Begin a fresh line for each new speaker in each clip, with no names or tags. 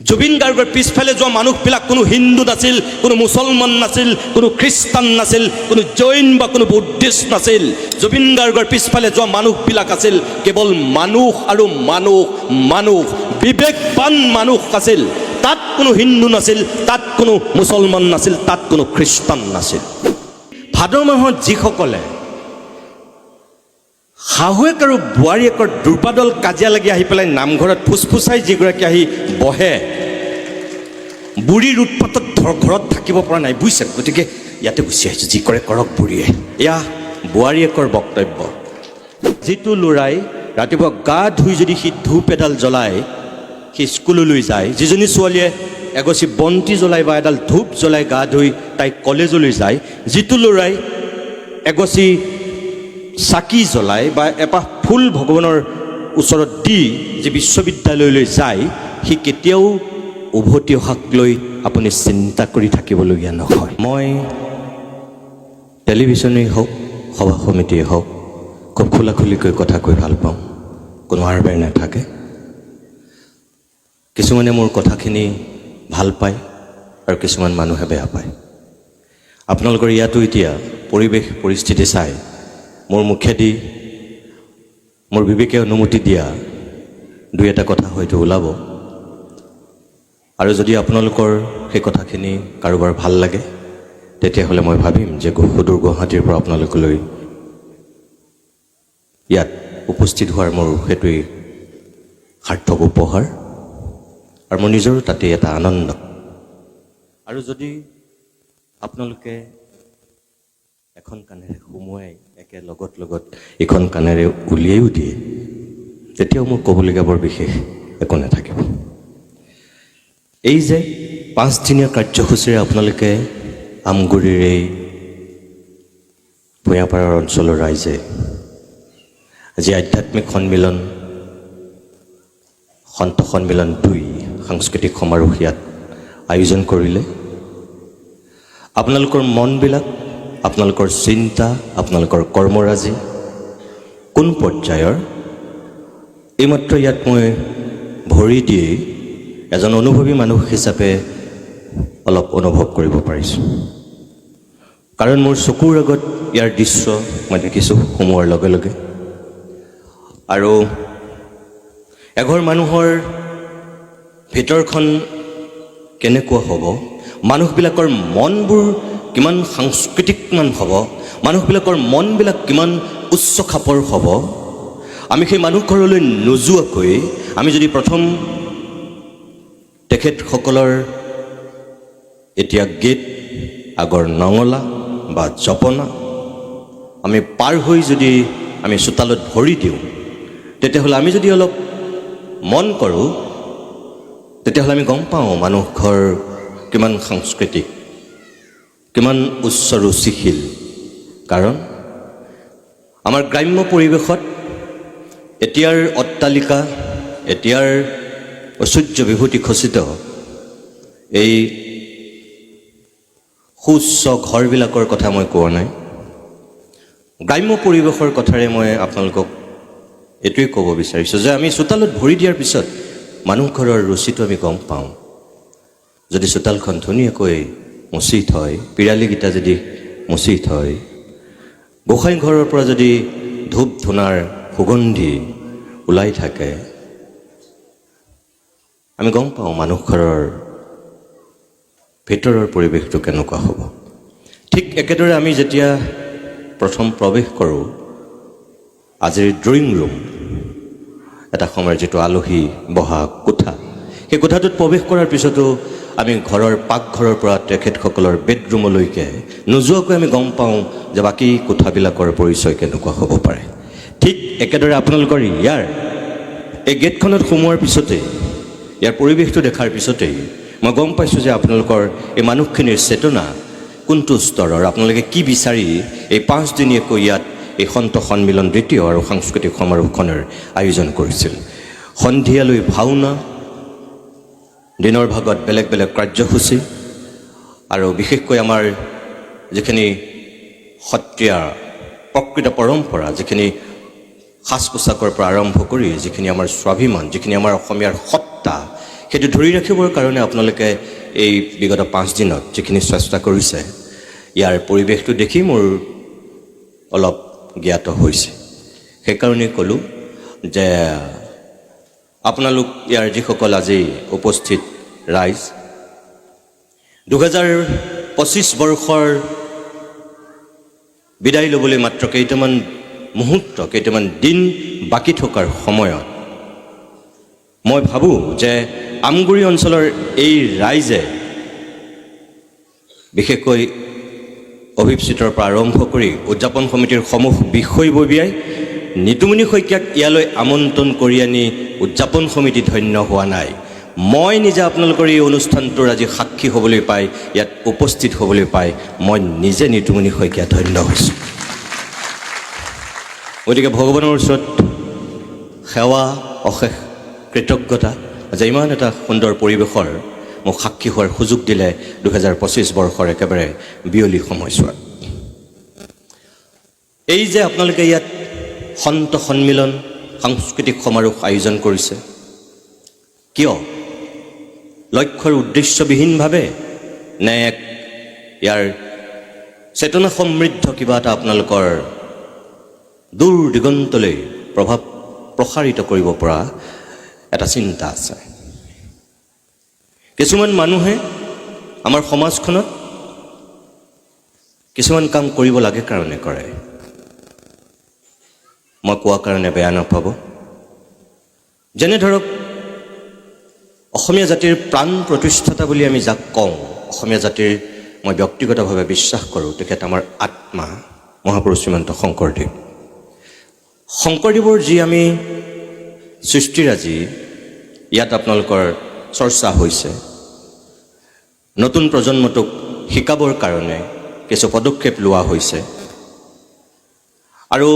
জুবিন গাৰ্গৰ পিছফালে যোৱা মানুহবিলাক কোনো হিন্দু নাছিল, কোনো মুছলমান নাছিল, কোনো খ্ৰীষ্টান নাছিল, কোনো জৈন বা কোনো বুদ্ধিষ্ট নাছিল। জুবিন গাৰ্গৰ পিছফালে যোৱা মানুহবিলাক আছিল কেৱল মানুহ আৰু মানুহ, মানুহ বিবেকবান মানুহ আছিল। তাত কোনো হিন্দু নাছিল, তাত কোনো মুছলমান নাছিল, তাত কোনো খ্ৰীষ্টান নাছিল। ভাদ মাহত যিসকলে শাহুৱেক আৰু বোৱাৰীয়েকৰ দুৰ্বাদল কাজিয়া লাগি আহি পেলাই নামঘৰত ফুচফুচাই যিগৰাকী আহি বহে, বুঢ়ীৰ উৎপাতত ঘৰত থাকিব পৰা নাই, বুজিছে? গতিকে ইয়াতে গুচি আহিছোঁ, যি কৰে কৰক বুঢ়ীয়ে। এয়া বোৱাৰীয়েকৰ বক্তব্য। যিটো ল'ৰাই ৰাতিপুৱা গা ধুই যদি সি ধূপ এডাল জ্বলায়, সি স্কুললৈ যায়, যিজনী ছোৱালীয়ে এগছি বন্তি জ্বলাই বা এডাল ধূপ জ্বলাই গা ধুই তাই কলেজলৈ যায়, যিটো ল'ৰাই এগছি চাকি জ্বলাই বা এপাহ ফুল ভগৱানৰ ওচৰত দি যে বিশ্ববিদ্যালয়লৈ যায়, সি কেতিয়াও উভতি অহাক লৈ আপুনি চিন্তা কৰি থাকিবলগীয়া নহয়। মই টেলিভিশ্যনেই হওক, সভা সমিতিয়ে হওক, খুব খোলা খুলিকৈ কথা কৈ ভাল পাওঁ, কোনো আৰবেৰ নাথাকে। কিছুমানে মোৰ কথাখিনি ভাল পায় আৰু কিছুমান মানুহে বেয়া পায়। আপোনালোকৰ ইয়াতো এতিয়া পৰিৱেশ পৰিস্থিতি চাই মোৰ মুখেদি মোৰ বিবেকে অনুমতি দিয়া দুই এটা কথা হয়তো ওলাব, আৰু যদি আপোনালোকৰ সেই কথাখিনি কাৰোবাৰ ভাল লাগে, তেতিয়াহ'লে মই ভাবিম যে সুদূৰ গুৱাহাটীৰ পৰা আপোনালোকলৈ ইয়াত উপস্থিত হোৱাৰ মোৰ সেইটোৱেই সাৰ্থক উপহাৰ, আৰু মোৰ নিজৰো তাতে এটা আনন্দ। আৰু যদি আপোনালোকে এখন কাণেৰে সুমুৱাই একে লগত ইখন কাণেৰে উলিয়াইও দিয়ে, তেতিয়াও মোক ক'বলগীয়া বৰ বিশেষ একো নাথাকিব। এই যে 5 দিনীয়া কাৰ্যসূচীৰে আপোনালোকে আমগুৰিৰ এই ভূঞাপাৰৰ অঞ্চলৰ ৰাইজে আজি আধ্যাত্মিক সন্মিলন, সন্ত সন্মিলন 2 সাংস্কৃতিক সমাৰোহ ইয়াত আয়োজন কৰিলে, আপোনালোকৰ মনবিলাক, আপোনালোকৰ চিন্তা, আপোনালোকৰ কৰ্মৰাজি কোন পৰ্যায়ৰ, এইমাত্ৰ ইয়াত মই ভৰি দি এজন অনুভৱী মানুহ হিচাপে অলপ অনুভৱ কৰিব পাৰিছোঁ। কাৰণ মোৰ চকুৰ আগত ইয়াৰ দৃশ্য মই দেখিছোঁ সোমোৱাৰ লগে লগে, আৰু এঘৰ মানুহৰ ভিতৰখন কেনেকুৱা হ'ব, মানুহবিলাকৰ মনবোৰ কিমান সাংস্কৃতিকমান হ'ব, মানুহবিলাকৰ মনবিলাক কিমান উচ্চ খাপৰ হ'ব, আমি সেই মানুহ ঘৰলৈ নোযোৱাকৈ আমি যদি প্ৰথম তেখেতসকলৰ এতিয়া গেট আগৰ নঙলা বা জপনা আমি পাৰ হৈ যদি আমি চোতালত ভৰি দিওঁ, তেতিয়াহ'লে আমি যদি অলপ মন কৰোঁ, তেতিয়াহ'লে আমি গম পাওঁ মানুহ ঘৰ কিমান সাংস্কৃতিক, কিমান উচ্চ ৰুচিশীল। কাৰণ আমাৰ গ্ৰাম্য পৰিৱেশত এতিয়াৰ অট্টালিকা, এতিয়াৰ ঐশ্বৰ্য বিভূতি খচিত এই সুউচ্চ ঘৰবিলাকৰ কথা মই কোৱা নাই, গ্ৰাম্য পৰিৱেশৰ কথাৰে মই আপোনালোকক এইটোৱে ক'ব বিচাৰিছোঁ যে আমি চোতালত ভৰি দিয়াৰ পিছত মানুহ ঘৰৰ ৰুচিটো আমি গম পাওঁ। যদি চোতালখন ধুনীয়াকৈ মুচি থয়, পিৰালিকেইটা যদি মুচি থয়, গোসাঁই ঘৰৰ পৰা যদি ধূপ ধূনাৰ সুগন্ধি ওলাই থাকে, আমি গম পাওঁ মানুহ ঘৰৰ ভিতৰৰ পৰিৱেশটো কেনেকুৱা হ'ব। ঠিক একেদৰে আমি যেতিয়া প্ৰথম প্ৰৱেশ কৰোঁ আজিৰ ড্ৰয়িং ৰুম, এটা সময়ৰ যিটো আলহী বহা কোঠা, সেই কোঠাটোত প্ৰৱেশ কৰাৰ পিছতো আমি ঘৰৰ পাকঘৰৰ পৰা তেখেতসকলৰ বেডৰুমলৈকে নোযোৱাকৈ আমি গম পাওঁ যে বাকী কোঠাবিলাকৰ পৰিচয় কেনেকুৱা হ'ব পাৰে। ঠিক একেদৰে আপোনালোকৰ ইয়াৰ এই গেটখনত সোমোৱাৰ পিছতেই, ইয়াৰ পৰিৱেশটো দেখাৰ পিছতেই মই গম পাইছোঁ যে আপোনালোকৰ এই মানুহখিনিৰ চেতনা কোনটো স্তৰৰ, আপোনালোকে কি বিচাৰি এই 5 দিনীয়াকৈ ইয়াত এই সন্ত সন্মিলন 2 আৰু সাংস্কৃতিক সমাৰোহখনৰ আয়োজন কৰিছিল। সন্ধিয়ালৈ ভাওনা, দিনৰ ভাগত বেলেগ বেলেগ কাৰ্যসূচী, আৰু বিশেষকৈ আমাৰ যিখিনি সত্ৰীয়া প্ৰকৃত পৰম্পৰা, যিখিনি সাজ পোছাকৰ পৰা আৰম্ভ কৰি যিখিনি আমাৰ স্বাভিমান, যিখিনি আমাৰ অসমীয়াৰ সত্তা, সেইটো ধৰি ৰাখিবৰ কাৰণে আপোনালোকে এই বিগত 5 দিনত যিখিনি চেষ্টা কৰিছে ইয়াৰ পৰিৱেশটো দেখি মোৰ অলপ জ্ঞাত হৈছে সেইকাৰণে ক'লোঁ যে আপোনালোক ইয়াৰ যিসকল আজি উপস্থিত ৰাইজ 2025 বৰ্ষৰ বিদায় ল'বলৈ মাত্ৰ কেইটামান মুহূৰ্ত কেইটামান দিন বাকী থকাৰ সময়ত মই ভাবোঁ যে আমগুৰি অঞ্চলৰ এই ৰাইজে বিশেষকৈ অভিপ্সিতৰ পৰা আৰম্ভ কৰি উদযাপন সমিতিৰ সমূহ বিষয়ববীয়াই নিতুমণি শইকীয়াক ইয়ালৈ আমন্ত্ৰণ কৰি আনি উদযাপন সমিতি ধন্য হোৱা নাই মই নিজে আপোনালোকৰ এই অনুষ্ঠানটোৰ আজি সাক্ষী হ'বলৈ পাই ইয়াত উপস্থিত হ'বলৈ পাই মই নিজে নিতুমণি শইকীয়া ধন্য হৈছোঁ গতিকে ভগৱানৰ ওচৰত সেৱা অশেষ কৃতজ্ঞতা যে ইমান এটা সুন্দৰ পৰিৱেশৰ মোক সাক্ষী হোৱাৰ সুযোগ দিলে 2025 বৰ্ষৰ একেবাৰে বিয়লি সময়ছোৱাত এই যে আপোনালোকে ইয়াত সন্ত সন্মিলন সাংস্কৃতিক সমাৰোহ আয়োজন কৰিছে কিয় লক্ষ্যৰ উদ্দেশ্যবিহীনভাৱে নে ইয়াৰ চেতনা সমৃদ্ধ কিবা এটা আপোনালোকৰ দূৰ দিগন্তলৈ প্ৰভাৱ প্ৰসাৰিত কৰিব পৰা এটা চিন্তা আছে কিছুমান মানুহে আমাৰ সমাজখনত কিছুমান কাম কৰিব লাগে কাৰণে কৰে মই কোৱা কাৰণে বেয়া নাপাব যেনে ধৰক অসমীয়া জাতিৰ প্ৰাণ প্ৰতিষ্ঠাতা বুলি আমি যাক কওঁ অসমীয়া জাতিৰ মই ব্যক্তিগতভাৱে বিশ্বাস কৰোঁ তেখেত আমাৰ আত্মা মহাপুৰুষ শ্ৰীমন্ত শংকৰদেৱৰ যি আমি সৃষ্টিৰাজি ইয়াত আপোনালোকৰ চৰ্চা হৈছে নতুন প্ৰজন্মটোক শিকাবৰ কাৰণে কিছু পদক্ষেপ লোৱা হৈছে আৰু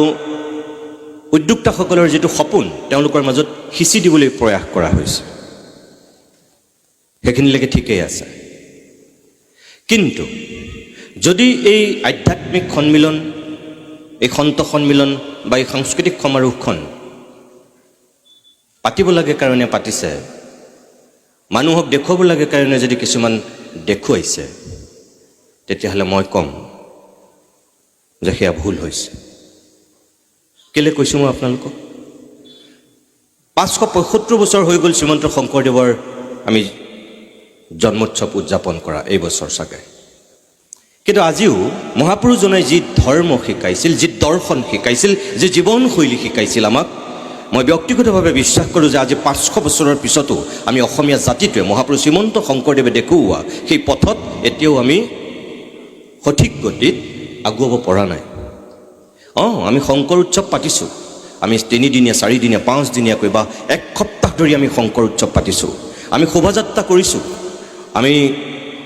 উদ্যোক্তাসকলৰ যিটো সপোন তেওঁলোকৰ মাজত সিঁচি দিবলৈ প্ৰয়াস কৰা হৈছে সেইখিনিলৈকে ঠিকেই আছে কিন্তু যদি এই আধ্যাত্মিক সন্মিলন এই সন্ত সন্মিলন বা এই সাংস্কৃতিক সমাৰোহখন পাতিব লাগে কাৰণে পাতিছে মানুহক দেখুৱাব লাগে কাৰণে যদি কিছুমান দেখুৱাইছে তেতিয়াহ'লে মই ক'ম যে সেয়া ভুল হৈছে কেলৈ কৈছোঁ মই আপোনালোকক 575 বছৰ হৈ গ'ল শ্ৰীমন্ত শংকৰদেৱৰ আমি জন্মোৎসৱ উদযাপন কৰা এই বছৰ চাগে কিন্তু আজিও মহাপুৰুষজনে যি ধৰ্ম শিকাইছিল যি দৰ্শন শিকাইছিল যি জীৱনশৈলী শিকাইছিল আমাক মই ব্যক্তিগতভাৱে বিশ্বাস কৰোঁ যে আজি 500 বছৰৰ পিছতো আমি অসমীয়া জাতিটোৱে মহাপুৰুষ শ্ৰীমন্ত শংকৰদেৱে দেখুওৱা সেই পথত এতিয়াও আমি সঠিক গতিত আগুৱাব পৰা নাই আমি শংকৰ উৎসৱ পাতিছোঁ আমি 3 দিনীয়া 4 দিনীয়া 5 দিনীয়াকৈ বা 1 সপ্তাহ ধৰি আমি শংকৰ উৎসৱ পাতিছোঁ আমি শোভাযাত্ৰা কৰিছোঁ আমি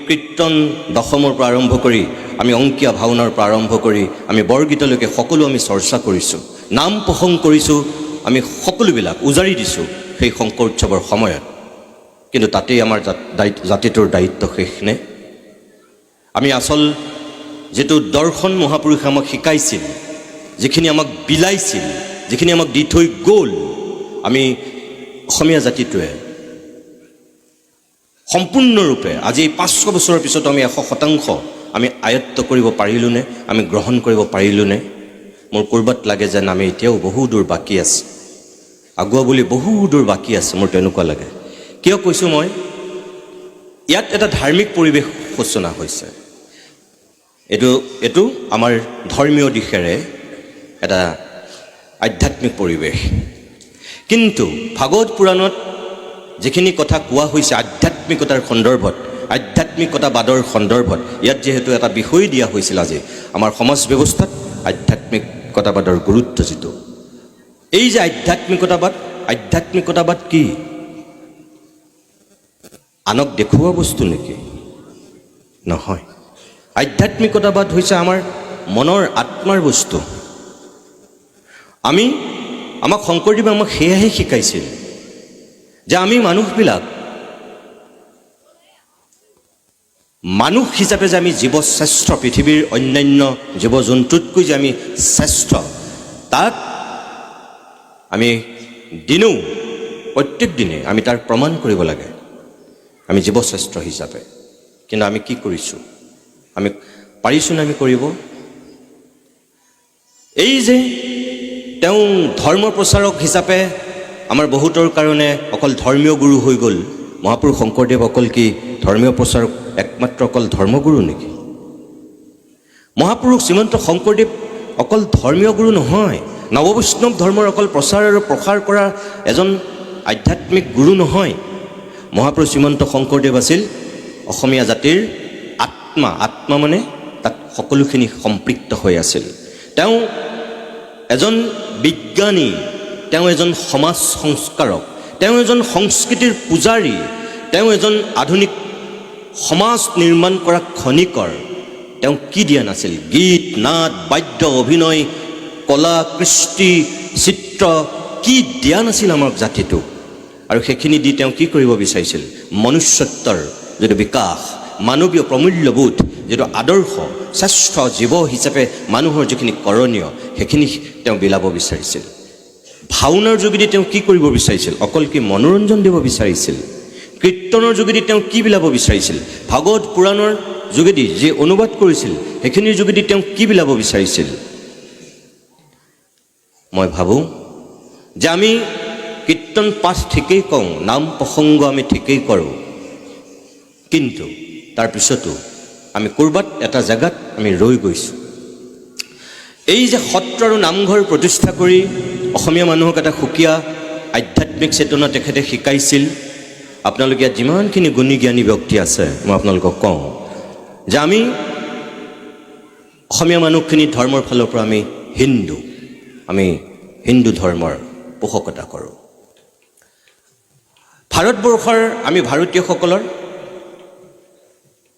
কীৰ্তন দশমৰ পৰা আৰম্ভ কৰি আমি অংকীয়া ভাওনাৰ পৰা আৰম্ভ কৰি আমি বৰগীতলৈকে সকলো আমি চৰ্চা কৰিছোঁ নাম প্ৰসংগ কৰিছোঁ আমি সকলোবিলাক উজাৰি দিছোঁ সেই শংকৰ উৎসৱৰ সময়ত কিন্তু তাতেই আমাৰ জাতিটোৰ দায়িত্ব শেষ নে আমি আচল যেটো দৰ্শন মহাপুৰুষে আমাক শিকাইছিল যিখিনি আমাক বিলাইছিল যিখিনি আমাক দি থৈ গ'ল আমি অসমীয়া জাতিটোৱে সম্পূৰ্ণৰূপে আজি 500 বছৰৰ পিছত আমি 100% আমি আয়ত্ত কৰিব পাৰিলোনে আমি গ্ৰহণ কৰিব পাৰিলোনে মোৰ কৰবাত লাগে যেন আমি এতিয়াও বহু দূৰ বাকী আছে আগুৱা বুলি বহু দূৰ বাকী আছে মোৰ তেনেকুৱা লাগে কিয় কৈছোঁ মই ইয়াত এটা ধাৰ্মিক পৰিৱেশ সূচনা হৈছে এটো আমাৰ ধৰ্মীয় দিশেৰে এটা আধ্যাত্মিক পৰিৱেশ কিন্তু ভাগৱত পুৰাণত যিখিনি কথা কোৱা হৈছে আধ্যাত্মিকতাৰ সন্দৰ্ভত আধ্যাত্মিকতাবাদৰ সন্দৰ্ভত ইয়াত যেহেতু এটা বিষয় দিয়া হৈছিল আজি আমাৰ সমাজ ব্যৱস্থাত আধ্যাত্মিকতাবাদৰ গুৰুত্ব যিটো এই যে আধ্যাত্মিকতাবাদ কি আনক দেখুওৱা বস্তু নেকি নহয় আধ্যাত্মিকতাবাদ হৈছে আমাৰ মনৰ আত্মাৰ বস্তু আমাক শংকৰদেৱে আমাক সেয়াহে শিকাইছিল যে আমি মানুহবিলাক মানুহ হিচাপে যে আমি জীৱশ্ৰেষ্ঠ পৃথিৱীৰ অন্যান্য জীৱ জন্তুতকৈ যে আমি শ্ৰেষ্ঠ তাক আমি দিনেও প্ৰত্যেক দিনে আমি তাৰ প্ৰমাণ কৰিব লাগে আমি জীৱশ্ৰেষ্ঠ হিচাপে। কিন্তু আমি কি কৰিছোঁ? আমি পাৰিছোঁনে আমি কৰিব? এই যে তেওঁ ধৰ্ম প্ৰচাৰক হিচাপে আমাৰ বহুতৰ কাৰণে অকল ধৰ্মীয় গুৰু হৈ গ'ল। মহাপুৰুষ শংকৰদেৱ অকল কি ধৰ্মীয় প্ৰচাৰক একমাত্ৰ অকল ধৰ্মগুৰু নেকি? মহাপুৰুষ শ্ৰীমন্ত শংকৰদেৱ অকল ধৰ্মীয় গুৰু নহয়, নৱবৈষ্ণৱ ধৰ্মৰ অকল প্ৰচাৰ আৰু প্ৰসাৰ কৰা এজন আধ্যাত্মিক গুৰু নহয়। মহাপুৰুষ শ্ৰীমন্ত শংকৰদেৱ আছিল অসমীয়া জাতিৰ আত্মা। আত্মা মানে তাত সকলোখিনি সম্পৃক্ত হৈ আছিল। তেওঁ এজন বিজ্ঞানী, তেওঁ এজন সমাজ সংস্কাৰক, তেওঁ এজন সংস্কৃতিৰ পূজাৰী, তেওঁ এজন আধুনিক সমাজ নিৰ্মাণ কৰা খনিকৰ। তেওঁ কি দিয়া নাছিল? গীত, নাট, বাদ্য, অভিনয়, কলা, কৃষ্টি, চিত্ৰ কি দিয়া নাছিল আমাৰ জাতিটোক? আৰু সেইখিনি দি তেওঁ কি কৰিব বিচাৰিছিল? মনুষ্যত্বৰ যিটো বিকাশ, মানৱীয় প্ৰমূল্যবোধ, যিটো আদৰ্শ, শ্ৰেষ্ঠ জীৱ হিচাপে মানুহৰ যিখিনি কৰণীয়, সেইখিনি তেওঁ বিলাব বিচাৰিছিল। ভাওনাৰ যোগেদি তেওঁ কি কৰিব বিচাৰিছিল? অকল কি মনোৰঞ্জন দিব বিচাৰিছিল? কীৰ্তনৰ যোগেদি তেওঁ কি বিলাব বিচাৰিছিল? ভাগৱত পুৰাণৰ যোগেদি যি অনুবাদ কৰিছিল সেইখিনিৰ যোগেদি তেওঁ কি বিলাব বিচাৰিছিল? মই ভাবোঁ যে আমি কীৰ্তন পাঠ ঠিকেই কওঁ, নাম প্ৰসংগ আমি ঠিকেই কৰোঁ, কিন্তু তাৰপিছতো আমি ক'ৰবাত এটা জেগাত আমি ৰৈ গৈছোঁ। এই যে সত্ৰ আৰু নামঘৰ প্ৰতিষ্ঠা কৰি অসমীয়া মানুহক এটা সুকীয়া আধ্যাত্মিক চেতনা তেখেতে শিকাইছিল। আপোনালোকে ইয়াত যিমানখিনি গুণী জ্ঞানী ব্যক্তি আছে, মই আপোনালোকক কওঁ যে আমি অসমীয়া মানুহখিনি ধৰ্মৰ ফালৰ পৰা আমি হিন্দু ধৰ্মৰ পোষকতা কৰোঁ। ভাৰতবৰ্ষৰ আমি ভাৰতীয়সকলৰ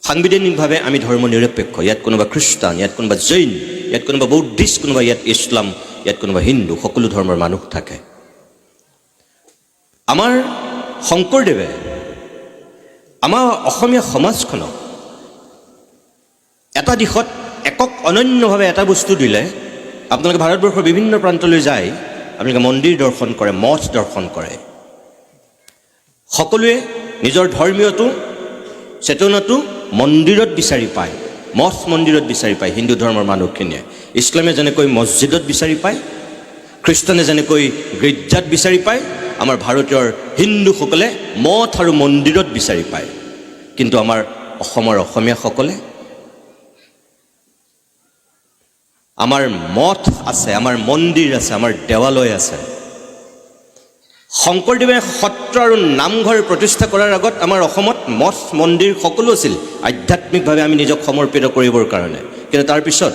সাংবিধানিকভাৱে আমি ধৰ্ম নিৰপেক্ষ। ইয়াত কোনোবা খ্ৰীষ্টান, ইয়াত কোনোবা জৈন, ইয়াত কোনোবা বৌদ্ধিষ্ট, কোনোবা ইয়াত ইছলাম, ইয়াত কোনোবা হিন্দু, সকলো ধৰ্মৰ মানুহ থাকে। আমাৰ শংকৰদেৱে আমাৰ অসমীয়া সমাজখনক এটা দিশত একক অনন্যভাৱে এটা বস্তু দিলে। আপোনালোকে ভাৰতবৰ্ষৰ বিভিন্ন প্ৰান্তলৈ যায়, আপোনালোকে মন্দিৰ দৰ্শন কৰে, মঠ দৰ্শন কৰে। সকলোৱে নিজৰ ধৰ্মীয়টো চেতনাটো মন্দিৰত বিচাৰি পায়, মঠ মন্দিৰত বিচাৰি পায় হিন্দু ধৰ্মৰ মানুহখিনিয়ে। ইছলামে যেনেকৈ মছজিদত বিচাৰি পায়, খ্ৰীষ্টানে যেনেকৈ গীৰ্জাত বিচাৰি পায়, আমাৰ ভাৰতীয় হিন্দুসকলে মঠ আৰু মন্দিৰত বিচাৰি পায়। কিন্তু আমাৰ অসমৰ অসমীয়াসকলে আমাৰ মঠ আছে, আমাৰ মন্দিৰ আছে, আমাৰ দেৱালয় আছে। শংকৰদেৱে সত্ৰ আৰু নামঘৰ প্ৰতিষ্ঠা কৰাৰ আগত আমাৰ অসমত মঠ মন্দিৰ সকলো আছিল আধ্যাত্মিকভাৱে আমি নিজক সমৰ্পিত কৰিবৰ কাৰণে। কিন্তু তাৰপিছত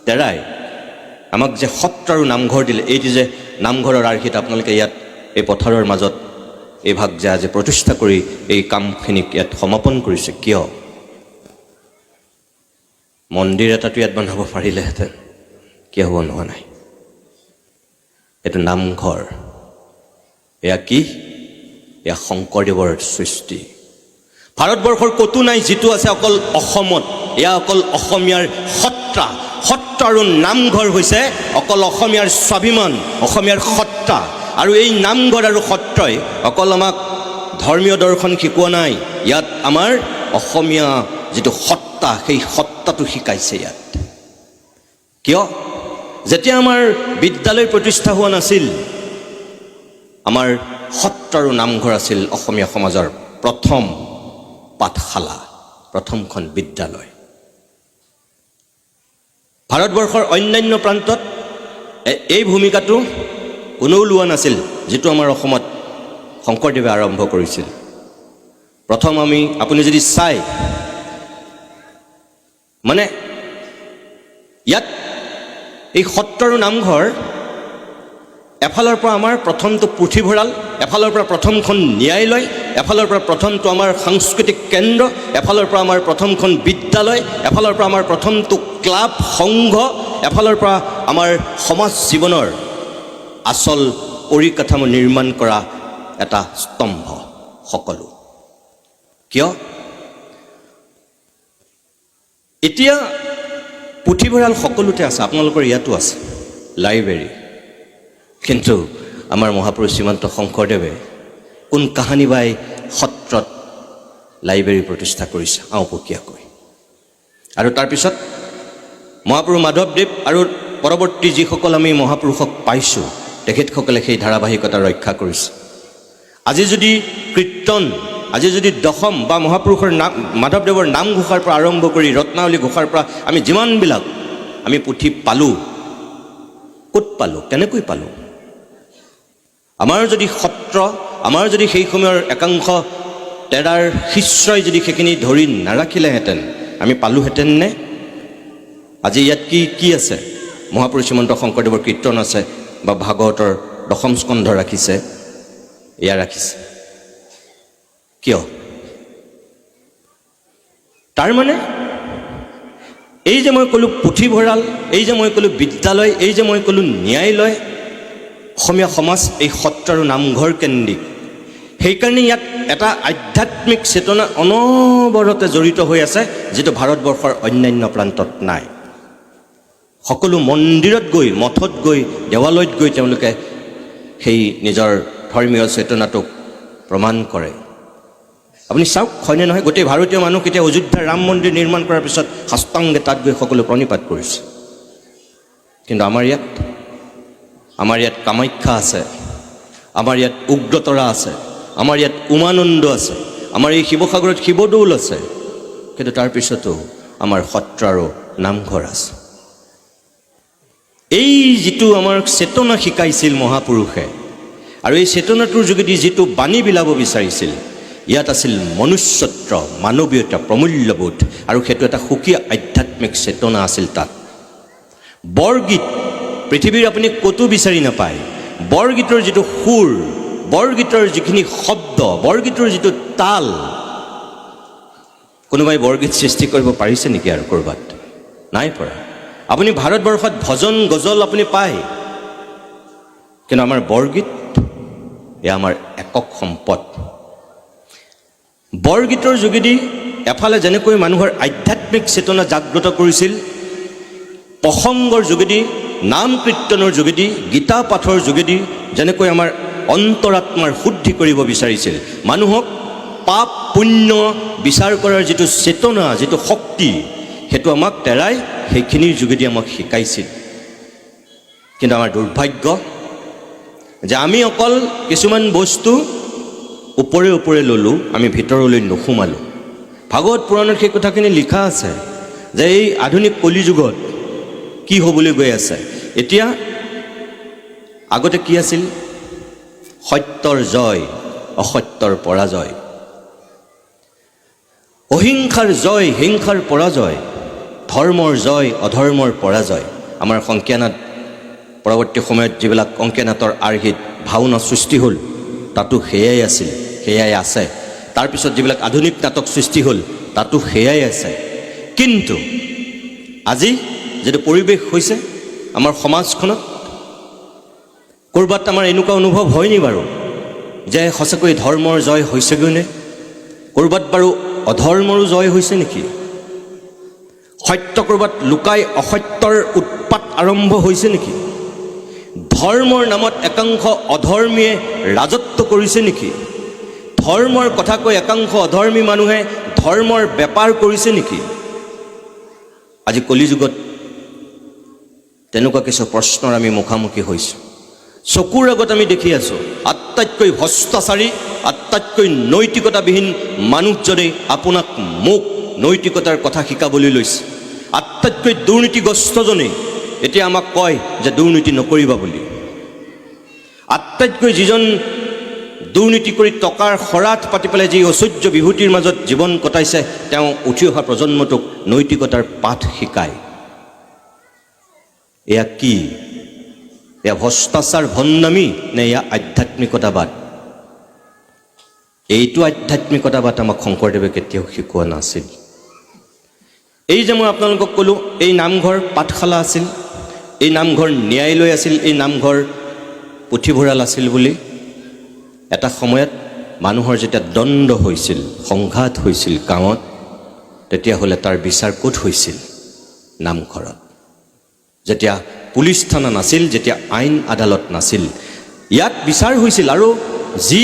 তেৰাই আমাক যে সত্ৰ আৰু নামঘৰ দিলে, এইটো যে নামঘৰৰ আৰ্হিত আপোনালোকে ইয়াত এই পথাৰৰ মাজত এই ভাগ যে আজি প্ৰতিষ্ঠা কৰি এই কামখিনিক ইয়াত সমাপন কৰিছে, কিয়? মন্দিৰ এটাতো ইয়াত বনাব পাৰিলেহেঁতেন, কিয় বনোৱা নাই? এইটো নামঘৰ। এয়া কি? এয়া শংকৰদেৱৰ সৃষ্টি। ভাৰতবৰ্ষৰ ক'তো নাই, যিটো আছে অকল অসমত। এয়া অকল অসমীয়াৰ সত্ৰা। সত্ৰ আৰু নামঘৰ হৈছে অকল অসমীয়াৰ স্বাভিমান, অসমীয়াৰ সত্তা। আৰু এই নামঘৰ আৰু সত্ৰই অকল আমাক ধৰ্মীয় দৰ্শন শিকোৱা নাই, ইয়াত আমাৰ অসমীয়া যিটো সত্তা, সেই সত্তাটো শিকাইছে ইয়াত। কিয়? যেতিয়া আমাৰ বিদ্যালয় প্ৰতিষ্ঠা হোৱা নাছিল, আমাৰ সত্ৰ আৰু নামঘৰ আছিল অসমীয়া সমাজৰ প্ৰথম পাঠশালা, প্ৰথমখন বিদ্যালয়। ভাৰতবৰ্ষৰ অন্যান্য প্ৰান্তত এই ভূমিকাটো কোনেও লোৱা নাছিল, যিটো আমাৰ অসমত শংকৰদেৱে আৰম্ভ কৰিছিল। প্ৰথম আপুনি যদি চাই, মানে ইয়াত এই সত্ৰ আৰু নামঘৰ এফালৰ পৰা আমাৰ প্ৰথমটো পুথিভঁৰাল, এফালৰ পৰা প্ৰথমখন ন্যায়ালয়, এফালৰ পৰা প্ৰথমটো আমাৰ সাংস্কৃতিক কেন্দ্ৰ, এফালৰ পৰা আমাৰ প্ৰথমখন বিদ্যালয়, এফালৰ পৰা আমাৰ প্ৰথমটো ক্লাব সংঘ, এফালৰ পৰা আমাৰ সমাজ জীৱনৰ আচল পৰিকাঠামো নিৰ্মাণ কৰা এটা স্তম্ভ সকলো। কিয়? এতিয়া পুথিভঁৰাল সকলোতে আছে, আপোনালোকৰ ইয়াতো আছে, লাইব্ৰেৰী। কিন্তু আমাৰ মহাপুৰুষ শ্ৰীমন্ত শংকৰদেৱে কোন কাহানী বাই সত্ৰত লাইব্ৰেৰী প্ৰতিষ্ঠা কৰিছে আওপকীয়াকৈ। আৰু তাৰপিছত মহাপুৰুষ মাধৱদেৱ আৰু পৰৱৰ্তী যিসকল আমি মহাপুৰুষক পাইছোঁ তেখেতসকলে সেই ধাৰাবাহিকতা ৰক্ষা কৰিছে। আজি যদি কীৰ্তন, আজি যদি দশম বা মহাপুৰুষৰ নাম মাধৱদেৱৰ নামঘোষাৰ পৰা আৰম্ভ কৰি ৰত্নাৱলী ঘোষাৰ পৰা আমি যিমানবিলাক আমি পুথি পালোঁ, ক'ত পালোঁ, কেনেকৈ পালোঁ? আমাৰ যদি সত্ৰ, আমাৰ যদি সেই সময়ৰ একাংশ তেৰাৰ শিষ্যই যদি সেইখিনি ধৰি নাৰাখিলেহেঁতেন আমি পালোহেঁতেন নে? আজি ইয়াত কি আছে? মহাপুৰুষ শ্ৰীমন্ত শংকৰদেৱৰ কীৰ্তন আছে বা ভাগৱতৰ দশম স্কন্ধ ৰাখিছে, এয়া ৰাখিছে। কিয়? তাৰমানে এই যে মই ক'লোঁ পুথিভঁৰাল, এই যে মই ক'লোঁ বিদ্যালয়, এই যে মই ক'লোঁ ন্যায়ালয়, অসমীয়া সমাজ এই সত্ৰ আৰু নামঘৰ কেন্দ্ৰিক। সেইকাৰণে ইয়াত এটা আধ্যাত্মিক চেতনা অনবৰতে জড়িত হৈ আছে, যিটো ভাৰতবৰ্ষৰ অন্যান্য প্ৰান্তত নাই। সকলো মন্দিৰত গৈ, মঠত গৈ, দেৱালয়ত গৈ তেওঁলোকে সেই নিজৰ ধৰ্মীয় চেতনাটোক প্ৰমাণ কৰে। আপুনি চাওক, হয়নে নহয়? গোটেই ভাৰতীয় মানুহ কেতিয়া অযোধ্যাৰ ৰাম মন্দিৰ নিৰ্মাণ কৰাৰ পিছত সাষ্টাংগে তাত গৈ সকলো প্ৰণিপাত কৰিছে। কিন্তু আমাৰ ইয়াত কামাখ্যা আছে, আমাৰ ইয়াত উগ্ৰতৰা আছে, আমাৰ ইয়াত উমানন্দ আছে, আমাৰ এই শিৱসাগৰত শিৱদৌল আছে, কিন্তু তাৰপিছতো আমাৰ সত্ৰ আৰু নামঘৰ আছে। এই যিটো আমাৰ চেতনা শিকাইছিল মহাপুৰুষে, আৰু এই চেতনাটোৰ যোগেদি যিটো বাণী বিলাব বিচাৰিছিল, ইয়াত আছিল মনুষ্যত্ব, মানৱীয়তা, প্ৰমূল্যবোধ, আৰু সেইটো এটা সুকীয়া আধ্যাত্মিক চেতনা আছিল তাত। বৰগীত পৃথিৱীৰ আপুনি ক'তো বিচাৰি নাপায়। বৰগীতৰ যিটো সুৰ, বৰগীতৰ যিখিনি শব্দ, বৰগীতৰ যিটো তাল, কোনোবাই বৰগীত সৃষ্টি কৰিব পাৰিছে নেকি আৰু ক'ৰবাত? নাই পৰা। আপুনি ভাৰতবৰ্ষত ভজন গজল আপুনি পায়, কিন্তু আমাৰ বৰগীত এয়া আমাৰ একক সম্পদ। বৰগীতৰ যোগেদি এফালে যেনেকৈ মানুহৰ আধ্যাত্মিক চেতনা জাগ্ৰত কৰিছিল, প্ৰসংগৰ যোগেদি, নাম কীৰ্তনৰ যোগেদি, গীতা পাঠৰ যোগেদি যেনেকৈ আমাৰ অন্তৰাত্মাৰ শুদ্ধি কৰিব বিচাৰিছিল, মানুহক পাপ পুণ্য বিচাৰ কৰাৰ যিটো চেতনা, যিটো শক্তি, সেইটো আমাক তেৰাই সেইখিনিৰ যোগেদি আমাক শিকাইছিল। কিন্তু আমাৰ দুৰ্ভাগ্য যে আমি অকল কিছুমান বস্তু ওপৰে ওপৰে ল'লোঁ, আমি ভিতৰলৈ নোসোমালোঁ। ভাগৱত পুৰাণত সেই কথাখিনি লিখা আছে যে এই আধুনিক কলি যুগত কি হ'বলৈ গৈ আছে। এতিয়া আগতে কি আছিল? সত্যৰ জয়, অসত্যৰ পৰাজয়, অহিংসাৰ জয়, হিংসাৰ পৰাজয়, ধৰ্মৰ জয়, অধৰ্মৰ পৰাজয়। আমাৰ সংখ্যানাট পৰৱৰ্তী সময়ত যিবিলাক অংকীয়ানাটৰ আৰ্হিত ভাওনা সৃষ্টি হ'ল, তাতো সেয়াই আছিল, সেয়াই আছে। তাৰপিছত যিবিলাক আধুনিক নাটক সৃষ্টি হ'ল, তাতো সেয়াই আছে। কিন্তু আজি যিটো পৰিৱেশ হৈছে আমাৰ সমাজখনত, ক'ৰবাত আমাৰ এনেকুৱা অনুভৱ হয়নি বাৰু যে সঁচাকৈ ধৰ্মৰ জয় হৈছেগৈনে? ক'ৰবাত বাৰু অধৰ্মৰো জয় হৈছে নেকি? সত্য ক'ৰবাত লুকাই অসত্যৰ উৎপাত আৰম্ভ হৈছে নেকি? ধৰ্মৰ নামত একাংশ অধৰ্মীয়ে ৰাজত্ব কৰিছে নেকি? ধৰ্মৰ কথা কৈ একাংশ অধৰ্মী মানুহে ধৰ্মৰ বেপাৰ কৰিছে নেকি? আজি কলিযুগত তেনেকুৱা কিছু প্ৰশ্নৰ আমি মুখামুখি হৈছোঁ। চকুৰ আগত আমি দেখি আছোঁ আটাইতকৈ ভ্ৰষ্টাচাৰী, আটাইতকৈ নৈতিকতাবিহীন মানুহজনে আপোনাক মোক নৈতিকতাৰ কথা শিকাবলৈ লৈছে। আটাইতকৈ দুৰ্নীতিগ্ৰস্তজনে এতিয়া আমাক কয় যে দুৰ্নীতি নকৰিবা বুলি। আটাইতকৈ যিজন দুৰ্নীতি কৰি টকাৰ শৰাধ পাতি পেলাই যি ঐশ্বৰ্য বিভূতিৰ মাজত জীৱন কটাইছে, তেওঁ উঠি অহা প্ৰজন্মটোক নৈতিকতাৰ পাঠ শিকায়। এয়া কি? এয়া ভ্ৰষ্টাচাৰ ভণ্ডামী নে এয়া আধ্যাত্মিকতাবাদ? এইটো আধ্যাত্মিকতাবাদ আমাক শংকৰদেৱে কেতিয়াও শিকোৱা নাছিল। এই যে মই আপোনালোকক ক'লোঁ, এই নামঘৰ পাঠশালা আছিল, এই নামঘৰ ন্যায়ালয় আছিল, এই নামঘৰ পুথিভঁৰাল আছিল বুলি। এটা সময়ত মানুহৰ যেতিয়া দ্বন্দ্ব হৈছিল, সংঘাত হৈছিল গাঁৱত, তেতিয়াহ'লে তাৰ বিচাৰ ক'ত হৈছিল? নামঘৰত। যেতিয়া পুলিচ থানা নাছিল, যেতিয়া আইন আদালত নাছিল, ইয়াত বিচাৰ হৈছিল। আৰু যি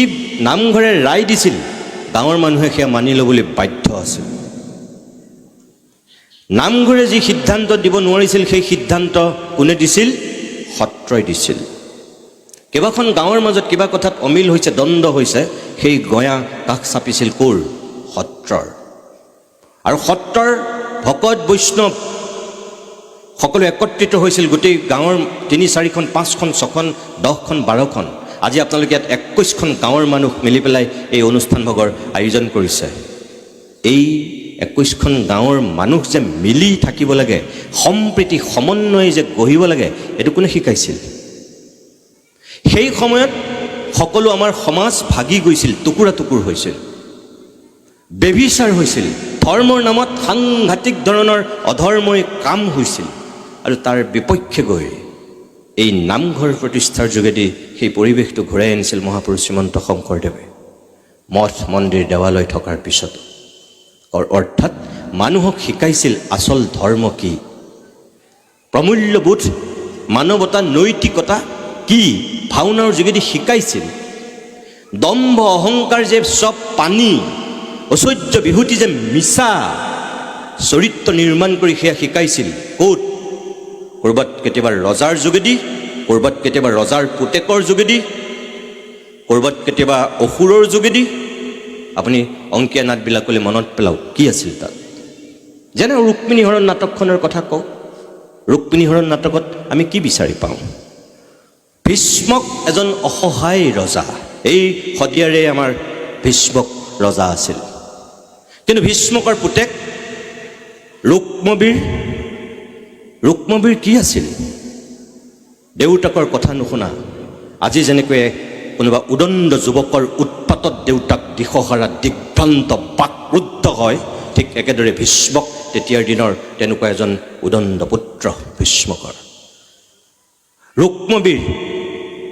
নামঘৰে ৰায় দিছিল, গাঁৱৰ মানুহে সেয়া মানি ল'বলৈ বাধ্য আছিল। নামঘৰে যি সিদ্ধান্ত দিব নোৱাৰিছিল সেই সিদ্ধান্ত কোনে দিছিল? সত্ৰই দিছিল। কেইবাখন গাঁৱৰ মাজত কিবা কথাত অমিল হৈছে, দ্বন্দ্ব হৈছে, সেই গঞা কাষ চাপিছিল ক'ৰ? সত্ৰৰ। আৰু সত্ৰৰ ভকত বৈষ্ণৱ সকলো একত্ৰিত হৈছিল গোটেই গাঁৱৰ ৩, ৪খন, 5খন, 6খন, 10খন, 12খন। আজি আপোনালোকে ইয়াত 21খন গাঁৱৰ মানুহ মিলি পেলাই এই অনুষ্ঠানভাগৰ আয়োজন কৰিছে। এই 21খন গাঁৱৰ মানুহ যে মিলি থাকিব লাগে, সম্প্ৰীতি সমন্বয় যে গঢ়িব লাগে, এইটো কোনে শিকাইছিল? সেই সময়ত সকলো আমাৰ সমাজ ভাগি গৈছিল, টুকুৰা টুকুৰ হৈছিল, বেবিচাৰ হৈছিল, ধৰ্মৰ নামত সাংঘাতিক ধৰণৰ অধৰ্মই কাম হৈছিল। আৰু তাৰ বিপক্ষে গৈ এই নামঘৰ প্ৰতিষ্ঠাৰ যোগেদি সেই পৰিৱেশটো ঘূৰাই আনিছিল মহাপুৰুষ শ্ৰীমন্ত শংকৰদেৱে। মঠ মন্দিৰ দেৱালয় থকাৰ পিছত অৰ্থাৎ মানুহক শিকাইছিল আচল ধৰ্ম কি, প্ৰমূল্যবোধ, মানৱতা, নৈতিকতা কি ভাওনাৰ যোগেদি শিকাইছিল। দম্ভ অহংকাৰ যে চব পানী, ঐশ্বৰ্য বিভূতি যে মিছা, চৰিত্ৰ নিৰ্মাণ কৰি সেয়া শিকাইছিল। ক'ত? ক'ৰবাত কেতিয়াবা ৰজাৰ যোগেদি, ক'ৰবাত কেতিয়াবা ৰজাৰ পুতেকৰ যোগেদি, ক'ৰবাত কেতিয়াবা অসুৰৰ যোগেদি। আপুনি অংকীয়া নাটবিলাকলৈ মনত পেলাওক, কি আছিল তাত? যেনে ৰুক্মিণী হৰণ নাটকখনৰ কথা কওঁ। ৰুক্মিণী হৰণ নাটকত আমি কি বিচাৰি পাওঁ? ভীষ্মক এজন অসহায় ৰজা, এই শদিয়াৰে আমাৰ ভীষ্মক ৰজা আছিল। কিন্তু ভীষ্মকৰ পুতেক ৰুক্মবীৰ কি আছিল? দেউতাকৰ কথা নুশুনা। আজি যেনেকৈ কোনোবা উদণ্ড যুৱকৰ উৎপাতত দেউতাক দিশহাৰা, দিগ্ভ্ৰান্ত, বাকৰুদ্ধ হয়, ঠিক একেদৰে ভীষ্মক তেতিয়াৰ দিনৰ তেনেকুৱা এজন উদণ্ড পুত্ৰ ভীষ্মকৰ।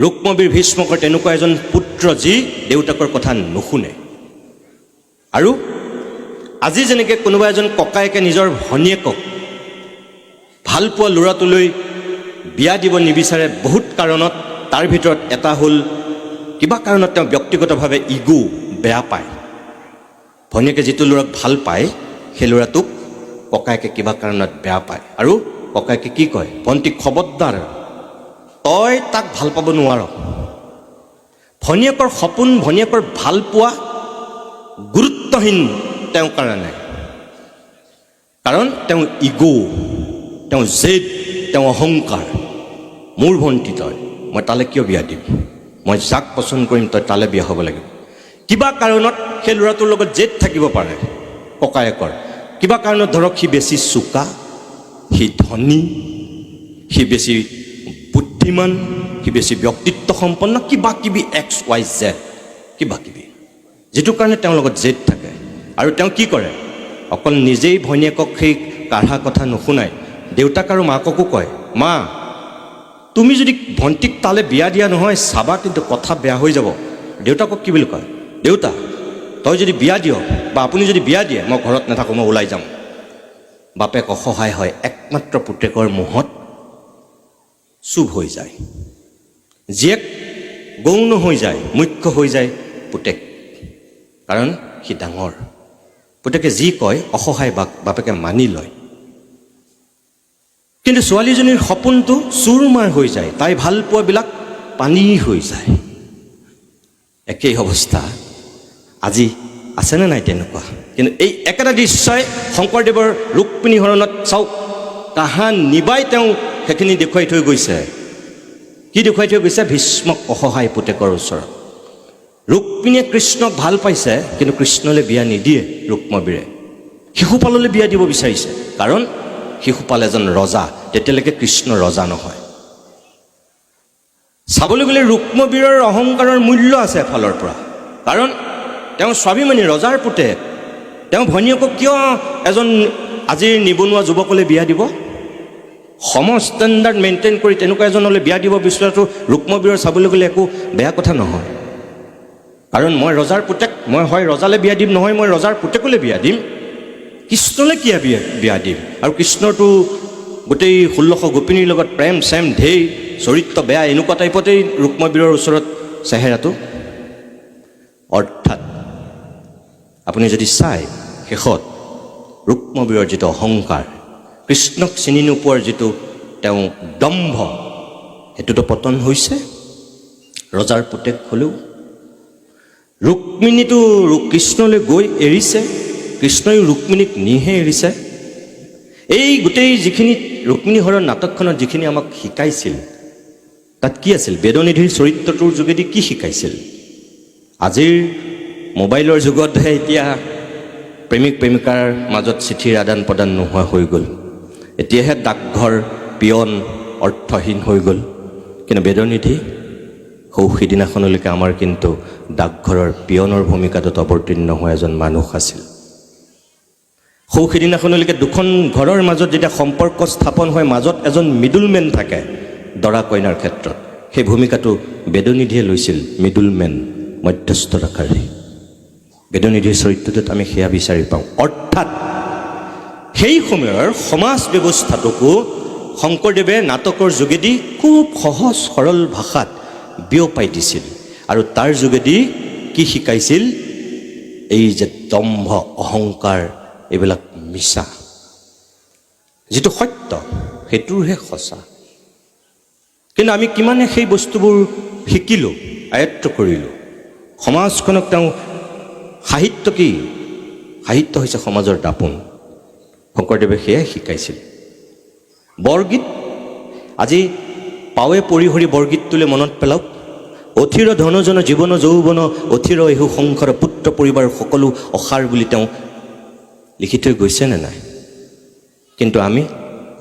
ৰুক্মবীৰ ভীষ্মকৰ তেনেকুৱা এজন পুত্ৰ যি দেউতাকৰ কথা নুশুনে। আৰু আজি যেনেকৈ কোনোবা এজন ককায়েকে নিজৰ ভনীয়েকক ভাল পোৱা ল'ৰাটোলৈ বিয়া দিব নিবিচাৰে বহুত কাৰণত। তাৰ ভিতৰত এটা হ'ল কিবা কাৰণত তেওঁ ব্যক্তিগতভাৱে ইগো, বেয়া পায়। ভনীয়েকে যিটো ল'ৰাক ভাল পায় সেই ল'ৰাটোক ককায়েকে কিবা কাৰণত বেয়া পায়। আৰু ককায়েকে কি কয়? ভণ্টি খবৰদাৰ, তই তাক ভাল পাব নোৱাৰ। ভনীয়েকৰ সপোন, ভনীয়েকৰ ভাল পোৱা গুৰুত্বহীন তেওঁৰ কাৰণে। কাৰণ তেওঁ ইগো, তেওঁ জেদ, তেওঁ অহংকাৰ। মোৰ ভণ্টি তই, মই তালৈ কিয় বিয়া দিম? মই যাক পচন্দ কৰিম তই তালৈ বিয়া হ'ব লাগিব। কিবা কাৰণত সেই ল'ৰাটোৰ লগত জেদ থাকিব পাৰে ককায়েকৰ। কিবা কাৰণত ধৰক সি বেছি চোকা, সি ধনী, সি বেছি বুদ্ধিমান, সি বেছি ব্যক্তিত্ব সম্পন্ন, কিবা কিবি XYZ কিবা কিবি, যিটো কাৰণে তেওঁৰ লগত জেদ থাকে। আৰু তেওঁ কি কৰে? অকল নিজেই ভনীয়েকক সেই কাঢ়া কথা নুশুনাই, দেউতাক আৰু মাককো কয়, মা তুমি যদি ভণ্টিক তালৈ বিয়া দিয়া নহয়, চাবা কিন্তু কথা বেয়া হৈ যাব। দেউতাকক কি বুলি কয়? দেউতা তই যদি বিয়া দিয় বা আপুনি যদি বিয়া দিয়ে, মই ঘৰত নাথাকোঁ, মই ওলাই যাম। বাপেক অসহায় হয়, একমাত্ৰ পুতেকৰ মুহত চুপ হৈ যায়। জীয়েক গৌণ হৈ যায়, মুখ্য হৈ যায় পুতেক, কাৰণ সি ডাঙৰ। পুতেকে যি কয় অসহায় বাপেকে মানি লয়। কিন্তু ছোৱালীজনীৰ সপোনটো চুৰমাৰ হৈ যায়, তাই ভাল পোৱাবিলাক পানী হৈ যায়। একেই অৱস্থা আজি আছেনে নাই তেনেকুৱা? কিন্তু এই একেটা দৃশ্যই শংকৰদেৱৰ ৰুক্মিণী হৰণত চাওক, কাহা নিবাই তেওঁ সেইখিনি দেখুৱাই থৈ গৈছে। কি দেখুৱাই থৈ গৈছে? ভীষ্মক অসহায় পুতেকৰ ওচৰত। ৰুক্মিণীয়ে কৃষ্ণক ভাল পাইছে, কিন্তু কৃষ্ণলৈ বিয়া নিদিয়ে ৰুক্মবীৰে। শিশুপাললৈ বিয়া দিব বিচাৰিছে, কাৰণ শিশুপাল এজন ৰজা, তেতিয়ালৈকে কৃষ্ণ ৰজা নহয়। চাবলৈ গ'লে ৰুক্মবীৰৰ অহংকাৰৰ মূল্য আছে এফালৰ পৰা, কাৰণ তেওঁ স্বাভিমানী ৰজাৰ পুতেক। তেওঁ ভনীয়েকক কিয় এজন আজিৰ নিবনুৱা যুৱকলৈ বিয়া দিব? সম ষ্টেণ্ডাৰ্ড মেইনটেইন কৰি তেনেকুৱা এজনলৈ বিয়া দিব বিচৰাটো ৰুক্মবীৰৰ চাবলৈ গ'লে একো বেয়া কথা নহয়। কাৰণ মই ৰজাৰ পুতেক, মই হয় ৰজালৈ বিয়া দিম, নহয় মই ৰজাৰ পুতেকলৈ বিয়া দিম। কৃষ্ণলৈ কিয় বিয়া দিম? আৰু কৃষ্ণৰতো গোটেই 1600 গোপিনীৰ লগত প্ৰেম চেম ঢেৰ, চৰিত্ৰ বেয়া, এনেকুৱা টাইপতেই ৰুক্মবীৰৰ ওচৰত চেহেৰাটো। অৰ্থাৎ আপুনি যদি চায় শেষত ৰুক্মবীৰৰ যিটো অহংকাৰ, কৃষ্ণক চিনি নোপোৱাৰ যিটো তেওঁ দম্ভ, সেইটোতো পতন হৈছে। ৰজাৰ পুতেক হ'লেও ৰুক্মিণীটো কৃষ্ণলৈ গৈ এৰিছে, কৃষ্ণই ৰুক্মিণীক নিহে এৰিছে। এই গোটেই যিখিনি ৰুক্মিণী হৰণ নাটকখনত যিখিনি আমাক শিকাইছিল, তাত কি আছিল? বেদনিধিৰ চৰিত্ৰটোৰ যোগেদি কি শিকাইছিল? আজিৰ মোবাইলৰ যুগতহে এতিয়া প্ৰেমিক প্ৰেমিকাৰ মাজত চিঠিৰ আদান প্ৰদান নোহোৱা হৈ গ'ল। এতিয়াহে ডাকঘৰ পিয়ন অৰ্থহীন হৈ গ'ল। কিন্তু বেদনিধি সিদিনাখনলৈকে আমাৰ কিন্তু ডাকঘৰৰ পিয়নৰ ভূমিকাটোত অৱতীৰ্ণ হোৱা এজন মানুহ আছিল। সিদিনাখনলৈকে দুখন ঘৰৰ মাজত যেতিয়া সম্পৰ্ক স্থাপন হয়, মাজত এজন মিডলমেন থাকে দৰা কইনাৰ ক্ষেত্ৰত, সেই ভূমিকাটো বেদনিধিয়ে লৈছিল, মিডলমেন, মধ্যস্থতাকাৰী। বেদনিধিৰ চৰিত্ৰটোত আমি সেয়া বিচাৰি পাওঁ। অৰ্থাৎ সেই সময়ৰ সমাজ ব্যৱস্থাটোকো শংকৰদেৱে নাটকৰ যোগেদি খুব সহজ সৰল ভাষাত বিয়পাই দিছিল। আৰু তাৰ যোগেদি কি শিকাইছিল? এই যে দম্ভ, অহংকাৰ, এইবিলাক মিছা, যিটো সত্য সেইটোৰহে সঁচা। কিন্তু আমি কিমানে সেই বস্তুবোৰ শিকিলোঁ, আয়ত্ত কৰিলোঁ। সমাজখনক তেওঁ সাহিত্য কি? সাহিত্য হৈছে সমাজৰ দাপোন। শংকৰদেৱে সেয়াই শিকাইছিল। বৰগীত, আজি পাৱে পৰিহৰি বৰগীতটোলৈ মনত পেলাওক। অথিৰ ধনজন জীৱন যৌৱন, অথিৰ এহু সংসাৰ পুত্ৰ পৰিবাৰ সকলো অসাৰ বুলি তেওঁ লিখি থৈ গৈছেনে নাই? কিন্তু আমি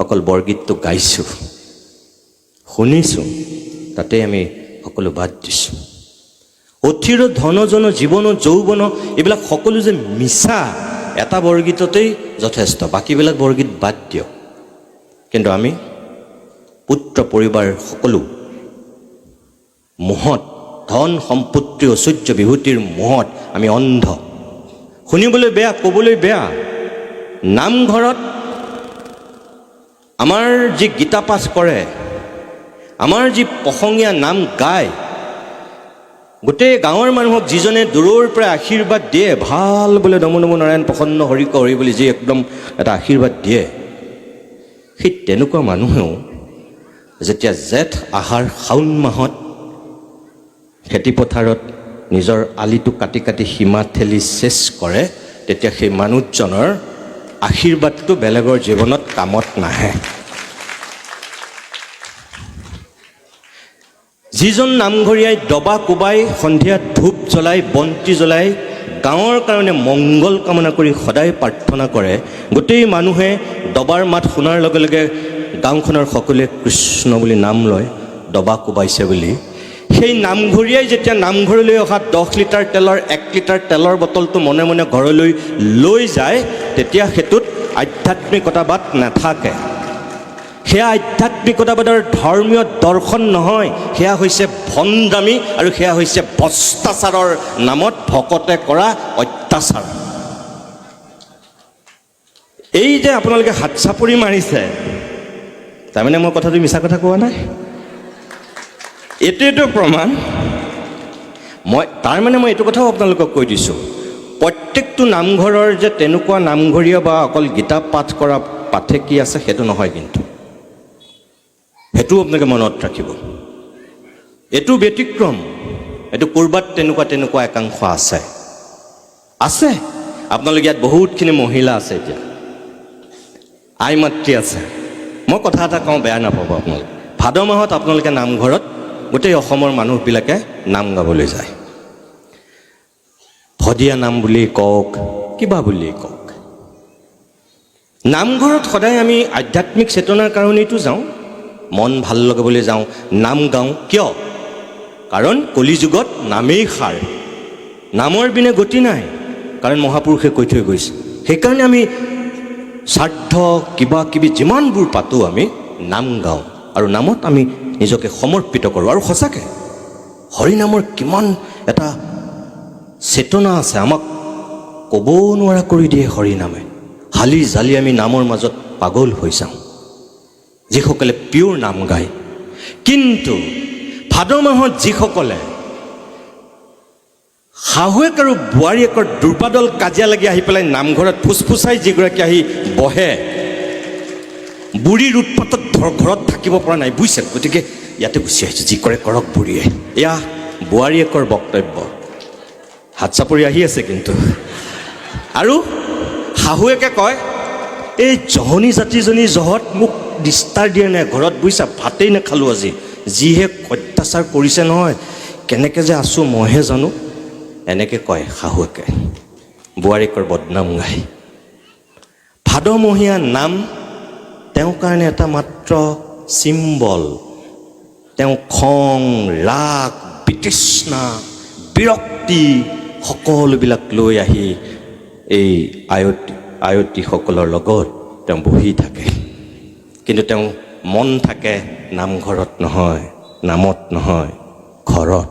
অকল বৰগীতটো গাইছোঁ, শুনিছোঁ, তাতে আমি সকলো বাদ দিছোঁ। অথিৰ ধনজন জীৱন যৌৱন, এইবিলাক সকলো যে মিছা, এটা বৰগীততেই যথেষ্ট, বাকীবিলাক বৰগীত বাদ দিয়ক। কিন্তু আমি পুত্ৰ পৰিবাৰ সকলো মোহত, ধন সম্পত্তি ঐশ্বৰ্য বিভূতিৰ মোহত আমি অন্ধ। শুনিবলৈ বেয়া, ক'বলৈ বেয়া। নামঘৰত আমাৰ যি গীতা পাঠ কৰে, আমাৰ যি প্ৰসংগীয়া নাম গায়, গোটেই গাঁৱৰ মানুহক যিজনে দূৰৰ পৰা আশীৰ্বাদ দিয়ে, ভাল বোলে নমো নমো নাৰায়ণ প্ৰসন্ন হৰি হৰি বুলি যি একদম এটা আশীৰ্বাদ দিয়ে, সেই তেনেকুৱা মানুহেও যেতিয়া জেঠ আহাৰ শাওণ মাহত খেতিপথাৰত নিজৰ আলিটো কাটি কাটি সীমা ঠেলি চেচ কৰে, তেতিয়া সেই মানুহজনৰ আশীৰ্বাদটো বেলেগৰ জীৱনত কামত নাহে। যিজন নামঘৰীয়াই দবা কোবাই, সন্ধিয়া ধূপ জ্বলাই, বন্তি জ্বলাই, গাঁৱৰ কাৰণে মংগল কামনা কৰি সদায় প্ৰাৰ্থনা কৰে, গোটেই মানুহে দবাৰ মাত শুনাৰ লগে লগে গাঁওখনৰ সকলোৱে কৃষ্ণ বুলি নাম লয়, দবা কোবাইছে বুলি। সেই নামঘৰীয়াই যেতিয়া নামঘৰলৈ অহা 10 লিটাৰ তেলৰ 1 লিটাৰ তেলৰ বটলটো মনে মনে ঘৰলৈ লৈ যায়, তেতিয়া সেইটোত আধ্যাত্মিকতাবাদ নাথাকে। সেয়া আধ্যাত্মিকতাবাদৰ ধৰ্মীয় দৰ্শন নহয়, সেয়া হৈছে ভণ্ডামী আৰু সেয়া হৈছে ভ্ৰষ্টাচাৰৰ নামত ভকতে কৰা অত্যাচাৰ। এই যে আপোনালোকে হাত চাপৰি মাৰিছে, তাৰমানে মই কথাটো মিছা কথা কোৱা নাই, এইটোৱেতো প্ৰমাণ। মই এইটো কথাও আপোনালোকক কৈ দিছোঁ, প্ৰত্যেকটো নামঘৰৰ যে তেনেকুৱা নামঘৰীয়া বা অকল গীতা পাঠ কৰা পাঠে কি আছে সেইটো নহয়, কিন্তু সেইটো আপোনালোকে মনত ৰাখিব। এইটো ব্যতিক্ৰম, এইটো ক'ৰবাত তেনেকুৱা একাংশ আছে। আপোনালোকে ইয়াত বহুতখিনি মহিলা আছে, এতিয়া আই মাতৃ আছে। মই কথা এটা কওঁ, বেয়া নাপাব আপোনালোকে। ভাদ মাহত আপোনালোকে নামঘৰত গোটেই অসমৰ মানুহবিলাকে নাম গাবলৈ যায়। ভদীয়া নাম বুলি কওক, কিবা বুলি কওক, নামঘৰত সদায় আমি আধ্যাত্মিক চেতনাৰ কাৰণেইতো যাওঁ, মন ভাল লগাবলৈ যাওঁ, নাম গাওঁ। কিয়? কাৰণ কলিযুগত নামেই সাৰ, নামৰ বিনে গতি নাই, কাৰণ মহাপুৰুষে কৈ থৈ গৈছে। সেইকাৰণে আমি শ্ৰাদ্ধ কিবা কিবি যিমানবোৰ পাতোঁ, আমি নাম গাওঁ আৰু নামত আমি নিজকে সমৰ্পিত কৰোঁ। আৰু সঁচাকৈ হৰিনামৰ কিমান এটা চেতনা আছে, আমাক ক'ব নোৱাৰা কৰি দিয়ে হৰিনামে। হালি জালি আমি নামৰ মাজত পাগল হৈ যাওঁ, যিসকলে পিয়ৰ নাম গায়। কিন্তু ভাদ মাহত যিসকলে শাহুৱেক আৰু বোৱাৰীয়েকৰ দুৰ্বাদল কাজিয়া লাগি আহি পেলাই নামঘৰত ফুচফুচাই যিগৰাকী আহি বহে, বুঢ়ীৰ উৎপাতত ঘৰত থাকিব পৰা নাই, বুজিছে? গতিকে ইয়াতে গুচি আহিছোঁ, যি কৰে কৰক বুঢ়ীয়ে। এয়া বোৱাৰীয়েকৰ বক্তব্য। হাত চাপৰি আহি আছে কিন্তু। আৰু শাহুৱেকে কয়, এই জহনী জাতিজনী জহত মোক ডিষ্টাৰ দিয়ে নাই ঘৰত, বুজিছা? ভাতেই নেখালোঁ আজি, যিহে অত্যাচাৰ কৰিছে নহয়, কেনেকৈ যে আছোঁ মইহে জানো। এনেকৈ কয় শাহুৱেকে, বোৱাৰীয়েকৰ বদনাম গায়। ভাদমহীয়া নাম তেওঁৰ কাৰণে এটা মাত্ৰ চিম্বল। তেওঁ খং, ৰাগ, বিতৃষ্ণা, বিৰক্তি সকলোবিলাক লৈ আহি এই আয়তীসকলৰ লগত তেওঁ বহি থাকে। কিন্তু তেওঁ মন থাকে নামঘৰত নহয়, নামত নহয়, ঘৰত।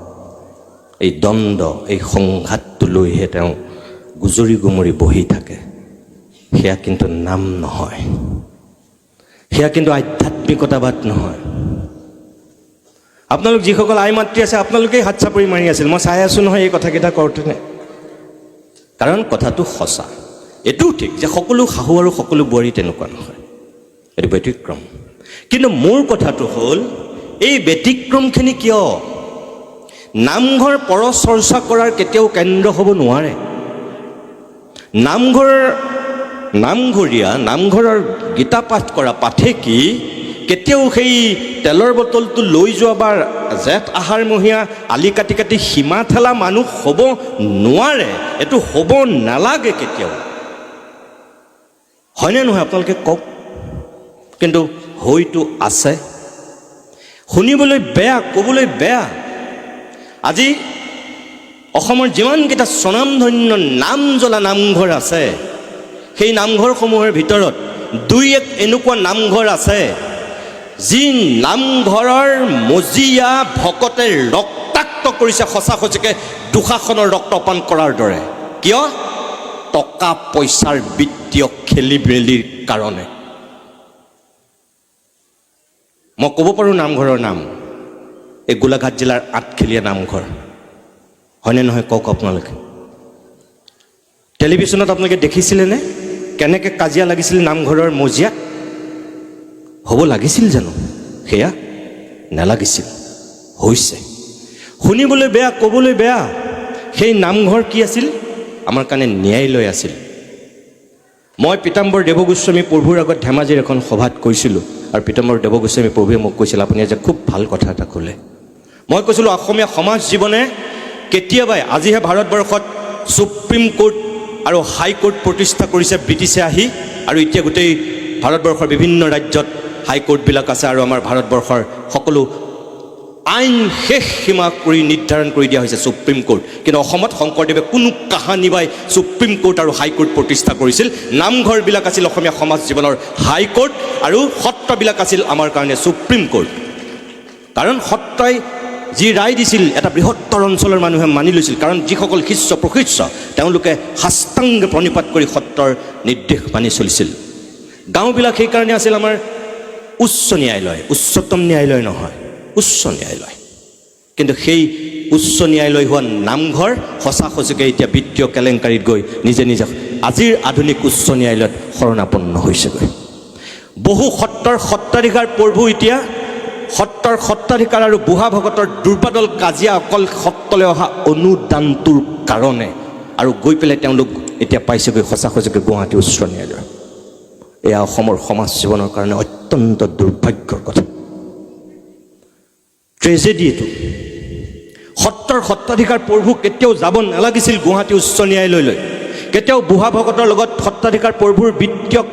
এই দ্বন্দ্ব, এই সংঘাতটো লৈহে তেওঁ গুজৰি গুমৰি বহি থাকে। সেয়া কিন্তু নাম নহয়, সেয়া কিন্তু আধ্যাত্মিকতাবাদ নহয়। আপোনালোক যিসকল আই মাতৃ আছে, আপোনালোকেই হাত চাপৰি মাৰি আছিল, মই চাই আছোঁ নহয় এই কথাকেইটা কওঁতেনে। কাৰণ কথাটো সঁচা। এইটোও ঠিক যে সকলো শাহু আৰু সকলো বোৱাৰী তেনেকুৱা নহয়, এইটো ব্যতিক্ৰম। কিন্তু মোৰ কথাটো হ'ল, এই ব্যতিক্ৰমখিনি কিয়? নামঘৰ পৰচৰ্চা কৰাৰ কেতিয়াও কেন্দ্ৰ হ'ব নোৱাৰে। নামঘৰৰ গীতা পাঠ কৰা পাঠে কেতিয়াও সেই তেলৰ বটলটো লৈ যোৱা বা জেঠ আহাৰমহীয়া আলি কাটি কাটি সীমা ঠেলা মানুহ হ'ব নোৱাৰে। এইটো হ'ব নালাগে কেতিয়াও, হয়নে নহয় আপোনালোকে কওক? কিন্তু হয়তো আছে। শুনিবলৈ বেয়া, ক'বলৈ বেয়া। আজি অসমৰ যিমানকেইটা স্বনামধন্য নাম জ্বলা নামঘৰ আছে, সেই নামঘৰসমূহৰ ভিতৰত দুই এক এনেকুৱা নামঘৰ আছে যি নামঘৰৰ মজিয়া ভকতে ৰক্তাক্ত কৰিছে, সঁচা সঁচিকে দুঃশাসনৰ ৰক্তপান কৰাৰ দৰে। কিয়? টকা পইচাৰ বিত্তীয় খেলি মেলিৰ কাৰণে। মই ক'ব পাৰোঁ নামঘৰৰ নাম, এই গোলাঘাট জিলাৰ আঠখেলীয়া নামঘৰ, হয়নে নহয় কওক আপোনালোকে? টেলিভিশ্যনত আপোনালোকে দেখিছিলেনে কেনেকৈ কাজিয়া লাগিছিল নামঘৰৰ মজিয়াত? হ'ব লাগিছিল জানো? সেয়া নালাগিছিল, হৈছে। শুনিবলৈ বেয়া, ক'বলৈ বেয়া। সেই নামঘৰ কি আছিল? আমাৰ কাৰণে ন্যায়ালয় আছিল। মই পীতাম্বৰ দেৱগোস্বামী প্ৰভুৰ আগত ধেমাজিৰ এখন সভাত কৈছিলোঁ, আৰু পীতাম্বৰ দেৱগোস্বামী প্ৰভুৱে মোক কৈছিল, আপুনি যে খুব ভাল কথা এটা ক'লে। মই কৈছিলোঁ, অসমীয়া সমাজ জীৱনে কেতিয়াবাই, আজিহে ভাৰতবৰ্ষত সুপ্ৰিম কোৰ্ট আৰু হাইকোৰ্ট প্ৰতিষ্ঠা কৰিছে ব্ৰিটিছে আহি, আৰু এতিয়া গোটেই ভাৰতবৰ্ষৰ বিভিন্ন ৰাজ্যত হাইকোৰ্টবিলাক আছে, আৰু আমাৰ ভাৰতবৰ্ষৰ সকলো আইন শেষ সীমা কৰি নিৰ্ধাৰণ কৰি দিয়া হৈছে সুপ্ৰিম কোৰ্ট। কিন্তু অসমত শংকৰদেৱে কোনো কাহানি বাই সুপ্ৰিম কোৰ্ট আৰু হাইকোৰ্ট প্ৰতিষ্ঠা কৰিছিল। নামঘৰবিলাক আছিল অসমীয়া সমাজ জীৱনৰ হাইকোৰ্ট, আৰু সত্ৰবিলাক আছিল আমাৰ কাৰণে সুপ্ৰিম কোৰ্ট। কাৰণ সত্ৰই যি ৰায় দিছিল, এটা বৃহত্তৰ অঞ্চলৰ মানুহে মানি লৈছিল। কাৰণ যিসকল শিষ্য প্ৰশিষ্য, তেওঁলোকে সাষ্টাংগ প্ৰণিপাত কৰি সত্ৰৰ নিৰ্দেশ মানি চলিছিল। গাঁওবিলাক সেইকাৰণে আছিল আমাৰ উচ্চ ন্যায়ালয়, উচ্চতম ন্যায়ালয় নহয়, উচ্চ ন্যায়ালয়। কিন্তু সেই উচ্চ ন্যায়ালয় হোৱা নামঘৰ সঁচা সঁচিকে এতিয়া বিত্তীয় কেলেংকাৰীত গৈ নিজে নিজে আজিৰ আধুনিক উচ্চ ন্যায়ালয়ত শৰণাপন্ন হৈছেগৈ। বহু সত্ৰৰ সত্ৰাধিকাৰ প্ৰভু এতিয়া সত্ৰৰ সত্ৰাধিকাৰ আৰু বুঢ়া ভকতৰ দুৰ্বাদল কাজিয়া অকল সত্ৰলৈ অহা অনুদানটোৰ কাৰণে, আৰু গৈ পেলাই তেওঁলোক এতিয়া পাইছেগৈ সঁচা সঁচিকে গুৱাহাটী উচ্চ ন্যায়ালয়। এয়া অসমৰ সমাজ জীৱনৰ কাৰণে অত্যন্ত দুৰ্ভাগ্যৰ কথা, ট্ৰেজেডি এইটো। সত্ৰৰ সত্ৰাধিকাৰ প্ৰভু কেতিয়াও যাব নালাগিছিল গুৱাহাটী উচ্চ ন্যায়ালয়লৈ। কেতিয়াও বুঢ়া ভকতৰ লগত সত্ৰাধিকাৰ প্ৰভুৰ বিত্তীয়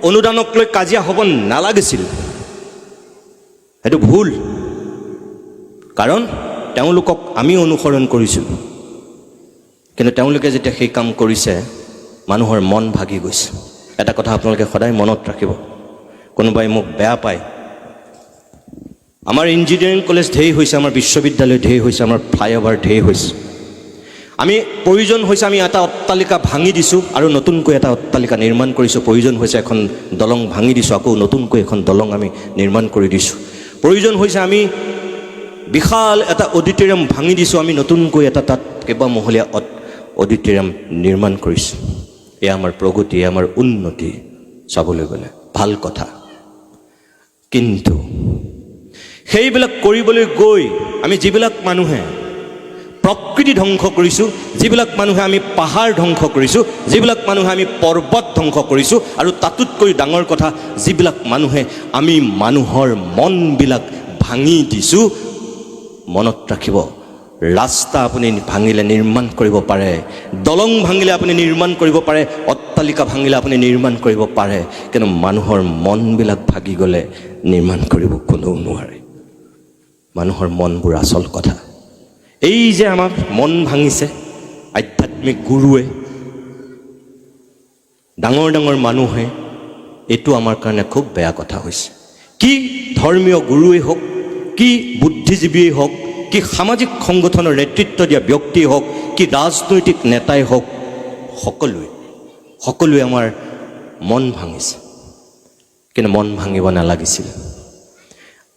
অনুদানক লৈ কাজিয়া হ'ব নালাগিছিল। সেইটো ভুল। কাৰণ তেওঁলোকক আমি অনুসৰণ কৰিছিলোঁ, কিন্তু তেওঁলোকে যেতিয়া সেই কাম কৰিছে, মানুহৰ মন ভাগি গৈছে। এটা কথা আপোনালোকে সদায় মনত ৰাখিব, কোনোবাই মোক বেয়া পায়, আমাৰ ইঞ্জিনিয়াৰিং কলেজ ঢেৰ হৈছে, আমাৰ বিশ্ববিদ্যালয় ঢেৰ হৈছে, আমাৰ ফ্লাইঅভাৰ ঢেৰ হৈছে। আমি প্ৰয়োজন হৈছে আমি এটা অট্টালিকা ভাঙি দিছোঁ আৰু নতুনকৈ এটা অট্টালিকা নিৰ্মাণ কৰিছোঁ। প্ৰয়োজন হৈছে এখন দলং ভাঙি দিছোঁ, আকৌ নতুনকৈ এখন দলং আমি নিৰ্মাণ কৰি দিছোঁ। প্ৰয়োজন হৈছে আমি বিশাল এটা অডিটৰিয়াম ভাঙি দিছোঁ, আমি নতুনকৈ এটা তাত কেইবামহলীয়া অডিটৰিয়াম নিৰ্মাণ কৰিছোঁ। এয়া আমাৰ প্ৰগতি, এয়া আমাৰ উন্নতি চাবলৈ গ'লে ভাল কথা। কিন্তু সেইবিলাক কৰিবলৈ গৈ আমি যিবিলাক মানুহে প্ৰকৃতি ধ্বংস কৰিছোঁ, যিবিলাক মানুহে আমি পাহাৰ ধ্বংস কৰিছোঁ, যিবিলাক মানুহে আমি পৰ্বত ধ্বংস কৰিছোঁ, আৰু তাতোতকৈ ডাঙৰ কথা যিবিলাক মানুহে আমি মানুহৰ মনবিলাক ভাঙি দিছোঁ। মনত ৰাখিব, ৰাস্তা আপুনি ভাঙিলে নিৰ্মাণ কৰিব পাৰে, দলং ভাঙিলে আপুনি নিৰ্মাণ কৰিব পাৰে, অট্টালিকা ভাঙিলে আপুনি নিৰ্মাণ কৰিব পাৰে, কিন্তু মানুহৰ মনবিলাক ভাগি গ'লে নিৰ্মাণ কৰিব কোনেও নোৱাৰে। মানুহৰ মনবোৰ আচল কথা। এই যে আমাক মন ভাঙিছে আধ্যাত্মিক গুৰুৱে, ডাঙৰ ডাঙৰ মানুহে, এইটো আমাৰ কাৰণে খুব বেয়া কথা হৈছে। কি ধৰ্মীয় গুৰুৱেই হওক, কি বুদ্ধিজীৱীয়েই হওক, কি সামাজিক সংগঠনৰ নেতৃত্ব দিয়া ব্যক্তিয়েই হওক, কি ৰাজনৈতিক নেতাই হওক, সকলোৱে আমাৰ মন ভাঙিছে। কিন্তু মন ভাঙিব নালাগিছিল।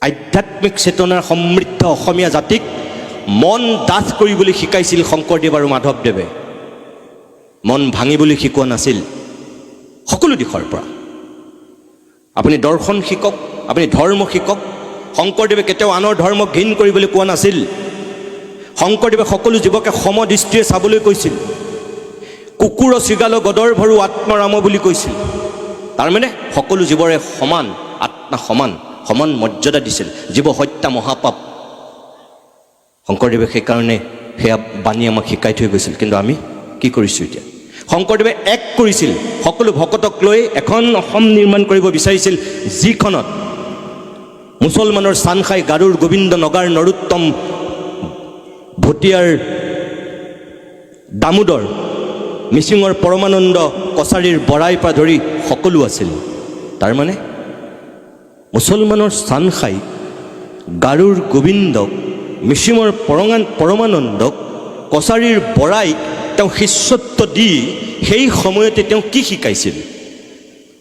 আধ্যাত্মিক চেতনাৰ সমৃদ্ধ অসমীয়া জাতিক মন ডাঠ কৰিবলৈ শিকাইছিল শংকৰদেৱ আৰু মাধৱদেৱে। মন ভাঙিবলৈ শিকোৱা নাছিল সকলো দিশৰ পৰা। আপুনি দৰ্শন শিকক, আপুনি ধৰ্ম শিকক। শংকৰদেৱে কেতিয়াও আনৰ ধৰ্মক ঘীন কৰিবলৈ কোৱা নাছিল। শংকৰদেৱে সকলো জীৱকে সমদৃষ্টিৰে চাবলৈ কৈছিল। কুকুৰ চিগাল গদৰ ভৰু আত্মৰাম বুলি কৈছিল। তাৰমানে সকলো জীৱৰে সমান আত্মা, সমান মৰ্যাদা দিছিল। জীৱ হত্যা মহাপাপ। শংকৰদেৱে সেইকাৰণে সেয়া বাণী আমাক শিকাই থৈ গৈছিল। কিন্তু আমি কি কৰিছোঁ এতিয়া? শংকৰদেৱে এক কৰিছিল, সকলো ভকতক লৈ এখন অসম নিৰ্মাণ কৰিব বিচাৰিছিল, যিখনত মুছলমানৰ চানখাই, গাৰুৰ গোবিন্দ, নগাৰ নৰোত্তম, ভটিয়াৰ দামোদৰ, মিচিঙৰ পৰমানন্দ, কছাৰীৰ বৰাই পৰা ধৰি সকলো আছিল। তাৰমানে মুছলমানৰ চানখাই, গাৰুৰ গোবিন্দক, মিচিঙৰ পৰমানন্দক, কছাৰীৰ বৰাইক তেওঁ শিষ্যত্ব দি সেই সময়তে তেওঁ কি শিকাইছিল?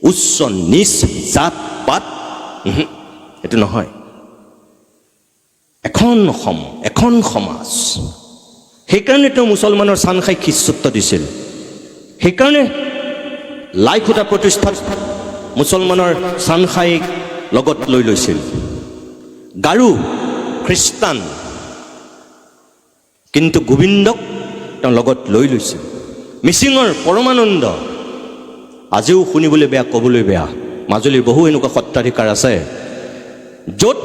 উচ্চ নিচ জাত পাত, এইটো নহয়। এখন অসম, এখন সমাজ। সেইকাৰণে তেওঁ মুছলমানৰ চানখাইক শিষ্যত্ব দিছিল। সেইকাৰণে লাইখুটা প্ৰতিষ্ঠাত মুছলমানৰ চানখাইক লগত লৈ লৈছিল। গাৰু খ্ৰীষ্টান, কিন্তু গোবিন্দক তেওঁ লগত লৈ লৈছিল। মিচিঙৰ পৰমানন্দ, আজিও শুনিবলৈ বেয়া, ক'বলৈ বেয়া, মাজুলীৰ বহু এনেকুৱা সত্ৰাধিকাৰ আছে য'ত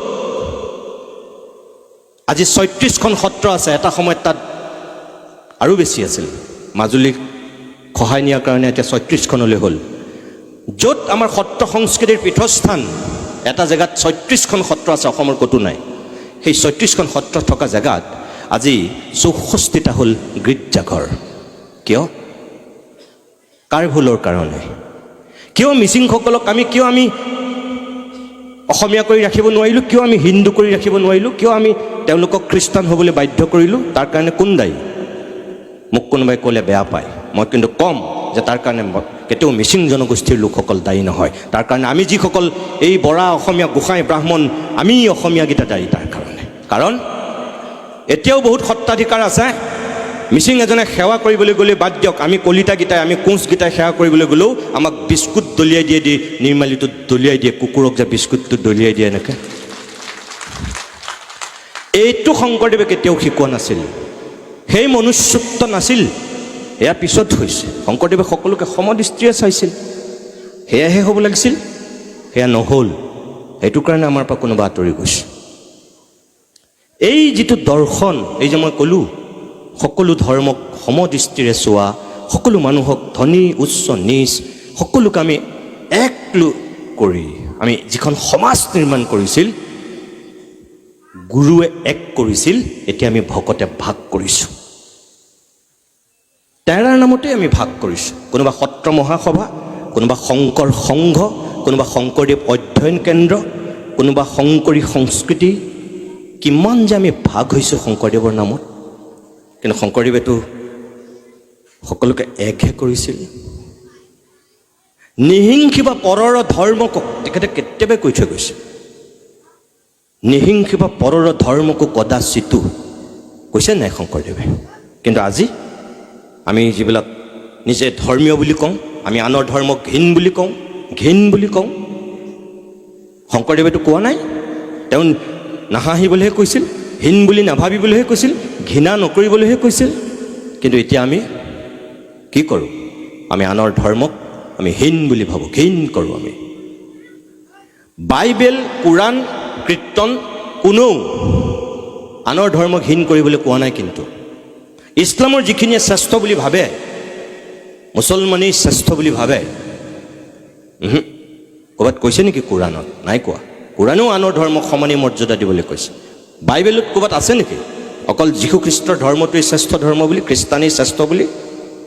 আজি ৩৬খন সত্ৰ আছে। এটা সময়ত তাত আৰু বেছি আছিল। মাজুলীক সহায় নিয়াৰ কাৰণে এতিয়া ৩৬খনলৈ হ'ল। য'ত আমাৰ সত্ৰ সংস্কৃতিৰ পীঠস্থান, এটা জেগাত ৩৬খন সত্ৰ আছে, অসমৰ ক'তো নাই। সেই ৩৬খন সত্ৰ থকা জেগাত আজি ৬৪টা হ'ল গীৰ্জাঘৰ। কিয়? কাৰ ভুলৰ কাৰণে? কিয় মিচিংসকলক কিয় আমি অসমীয়া কৰি ৰাখিব নোৱাৰিলোঁ? কিয় আমি হিন্দু কৰি ৰাখিব নোৱাৰিলোঁ? কিয় আমি তেওঁলোকক খ্ৰীষ্টান হ'বলৈ বাধ্য কৰিলোঁ? তাৰ কাৰণে কোন দায়ী? মোক কোনোবাই ক'লে বেয়া পায়, মই কিন্তু ক'ম যে তাৰ কাৰণে কেতিয়াও মিচিং জনগোষ্ঠীৰ লোকসকল দায়ী নহয়। তাৰ কাৰণে আমি যিসকল এই বৰা, অসমীয়া, গোসাঁই, ব্ৰাহ্মণ, আমি অসমীয়াকেইটা দায়ী তাৰ কাৰণে। কাৰণ এতিয়াও বহুত সত্ৰাধিকাৰ আছে। মিচিং এজনে সেৱা কৰিবলৈ গ'লে বাদ দিয়ক, আমি কলিতাকেইটাই, আমি কোঁচকেইটাই সেৱা কৰিবলৈ গ'লেও আমাক বিস্কুট দলিয়াই দিয়ে, নিৰ্মালিটোত দলিয়াই দিয়ে, কুকুৰক যে বিস্কুটটো দলিয়াই দিয়ে এনেকৈ। এইটো শংকৰদেৱে কেতিয়াও শিকোৱা নাছিল। সেই মনুষ্যত্ব নাছিল। এয়া পিছত হৈছে। শংকৰদেৱে সকলোকে সমদৃষ্টিৰে চাইছিল। সেয়াহে হ'ব লাগিছিল, সেয়া নহ'ল। সেইটো কাৰণে আমাৰ পৰা কোনোবা আঁতৰি গৈছে। এই যিটো দৰ্শন, এই যে মই ক'লোঁ সকলো ধৰ্মক সমদৃষ্টিৰে চোৱা, সকলো মানুহক ধনী উচ্চ নিচ সকলোকে আমি এক কৰি আমি যিখন সমাজ নিৰ্মাণ কৰিছিল, গুৰুৱে এক কৰিছিল, এতিয়া আমি ভকতে ভাগ কৰিছোঁ। তেৰাৰ নামতে আমি ভাগ কৰিছোঁ। কোনোবা সত্ৰ মহাসভা, কোনোবা শংকৰ সংঘ, কোনোবা শংকৰদেৱ অধ্যয়ন কেন্দ্ৰ, কোনোবা শংকৰী সংস্কৃতি। কিমান যে আমি ভাগ হৈছোঁ শংকৰদেৱৰ নামত। কিন্তু শংকৰদেৱেতো সকলোকে একহে কৰিছিল। নিহিংসিবা পৰৰ ধৰ্মক তেখেতে কেতিয়াবা কৈ থৈ গৈছে। নিহিংসিবা পৰৰ ধৰ্মকো কদাচিতো কৈছে নাই শংকৰদেৱে? কিন্তু আজি আমি যিবিলাক নিজে ধৰ্মীয় বুলি কওঁ, আমি আনৰ ধৰ্মক ঘিণ বুলি কওঁ। শংকৰদেৱেতো কোৱা নাই, তেওঁ নাহাঁহিবলৈহে কৈছিল, হীন বুলি নাভাবিবলৈহে কৈছিল, ঘৃণা নকৰিবলৈহে কৈছিল। কিন্তু এতিয়া আমি কি কৰোঁ? আমি আনৰ ধৰ্মক আমি হীন বুলি ভাবোঁ, ঘিণ কৰোঁ আমি। বাইবেল, কোৰাণ, কীৰ্তন কোনেও আনৰ ধৰ্মক হীন কৰিবলৈ কোৱা নাই। কিন্তু ইছলামৰ যিখিনিয়ে শ্ৰেষ্ঠ বুলি ভাবে, মুছলমানেই শ্ৰেষ্ঠ বুলি ভাবে, ক'ৰবাত কৈছে নেকি কোৰাণত? নাই কোৱা। কোৰাণেও আনৰ ধৰ্মক সমানেই মৰ্যাদা দিবলৈ কৈছে। বাইবেলত ক'ৰবাত আছে নেকি অকল যীশুখ্ৰীষ্টৰ ধৰ্মটোৱেই শ্ৰেষ্ঠ ধৰ্ম বুলি, খ্ৰীষ্টানেই শ্ৰেষ্ঠ বুলি?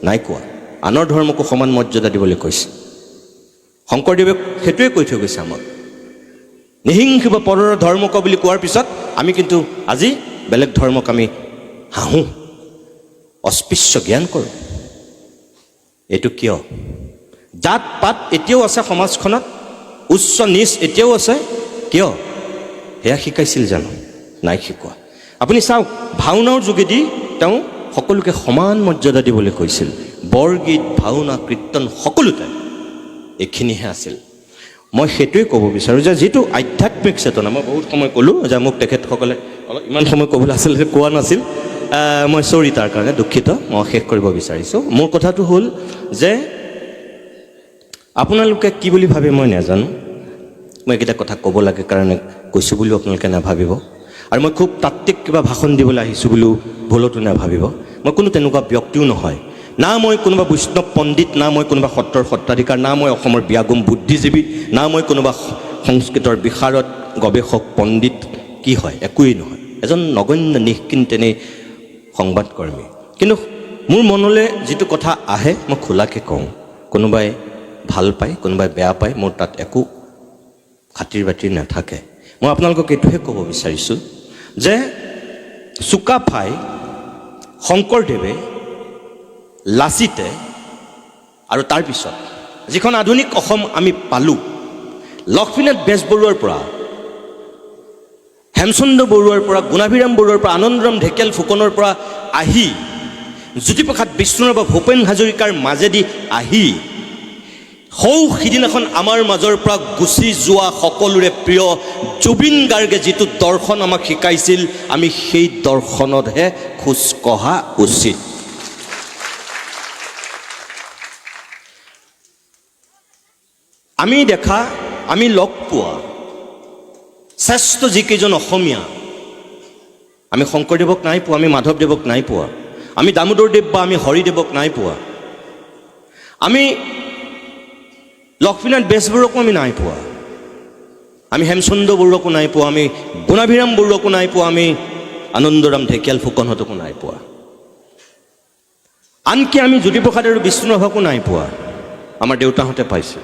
নাই কোৱা। আনৰ ধৰ্মকো সমান মৰ্যাদা দিবলৈ কৈছে। শংকৰদেৱে সেইটোৱে কৈ থৈ গৈছে আমাক। নিহিংসিব পৰৰ ধৰ্মক বুলি কোৱাৰ পিছত আমি কিন্তু আজি বেলেগ ধৰ্মক আমি হাঁহোঁ, অস্পৃশ্য জ্ঞান কৰোঁ। এইটো কিয়? জাত পাত এতিয়াও আছে সমাজখনত, উচ্চ নীচ এতিয়াও আছে। কিয়? সেয়া শিকাইছিল জানো? নাই শিকোৱা। আপুনি চাওক, ভাওনাৰ যোগেদি তেওঁ সকলোকে সমান মৰ্যাদা দিবলৈ কৈছিল। বৰগীত, ভাওনা, কীৰ্তন সকলোতে এইখিনিহে আছিল। মই সেইটোৱে ক'ব বিচাৰোঁ যে যিটো আধ্যাত্মিক চেতনা, মই বহুত সময় ক'লোঁ যে মোক তেখেতসকলে অলপ ইমান সময় ক'বলৈ আচলতে কোৱা নাছিল, মই চৰি তাৰ কাৰণে দুখিত। মই শেষ কৰিব বিচাৰিছোঁ। মোৰ কথাটো হ'ল যে আপোনালোকে কি বুলি ভাবে মই নাজানো, মই এইকেইটা কথা ক'ব লাগে কাৰণে কৈছোঁ বুলিও আপোনালোকে নাভাবিব, আৰু মই খুব তাত্ত্বিক কিবা ভাষণ দিবলৈ আহিছোঁ বুলিও ভুলতো নাভাবিব। মই কোনো তেনেকুৱা ব্যক্তিও নহয়, না মই কোনোবা বৈষ্ণৱ পণ্ডিত, না মই কোনোবা সত্ৰৰ সত্ৰাধিকাৰ, না মই অসমৰ ব্যাগম বুদ্ধিজীৱী, না মই কোনোবা সংস্কৃতৰ বিশাৰদ গৱেষক পণ্ডিত। কি হয়? একোৱেই নহয়, এজন নগণ্য নিষ্কিন তেনেই সংবাদকৰ্মী। কিন্তু মোৰ মনলৈ যিটো কথা আহে মই খোলাকৈ কওঁ। কোনোবাই ভাল পায়, কোনোবাই বেয়া পায়, মোৰ তাত একো খাতিৰ বাতিৰ নাথাকে। মই আপোনালোকক এইটোহে ক'ব বিচাৰিছোঁ যে চুকাফাই, শংকৰদেৱে, লাচিতে আৰু তাৰপিছত যিখন আধুনিক অসম আমি পালোঁ, লক্ষ্মীনাথ বেজবৰুৱাৰ পৰা, হেমচন্দ্ৰ বৰুৱাৰ পৰা, গুণাভিৰাম বৰুৱাৰ পৰা, আনন্দৰাম ঢেকীয়াল ফুকনৰ পৰা আহি, জ্যোতিপ্ৰসাদ বিষ্ণুৰাভা বা ভূপেন হাজৰিকাৰ মাজেদি আহি, সিদিনাখন আমাৰ মাজৰ পৰা গুচি যোৱা সকলোৰে প্ৰিয় জুবিন গাৰ্গে যিটো দৰ্শন আমাক শিকাইছিল, আমি সেই দৰ্শনতহে খোজ কঢ়া উচিত। আমি দেখা, আমি লগ পোৱা শ্ৰেষ্ঠ যিকেইজন অসমীয়া, আমি শংকৰদেৱক নাই পোৱা, আমি মাধৱদেৱক নাই পোৱা, আমি দামোদৰদেৱ বা আমি হৰিদেৱক নাই পোৱা, আমি লক্ষ্মীনাথ বেজবৰুৱাকো আমি নাই পোৱা, আমি হেমচন্দ্ৰ বৰুৱাকো নাই পোৱা, আমি গুণাভিৰাম বৰুৱাকো নাই পোৱা, আমি আনন্দৰাম ঢেকীয়াল ফুকনহঁতকো নাই পোৱা, আনকি আমি জ্যোতিপ্ৰসাদ আৰু বিষ্ণুৰাভাকো নাই পোৱা। আমাৰ দেউতাহঁতে পাইছে।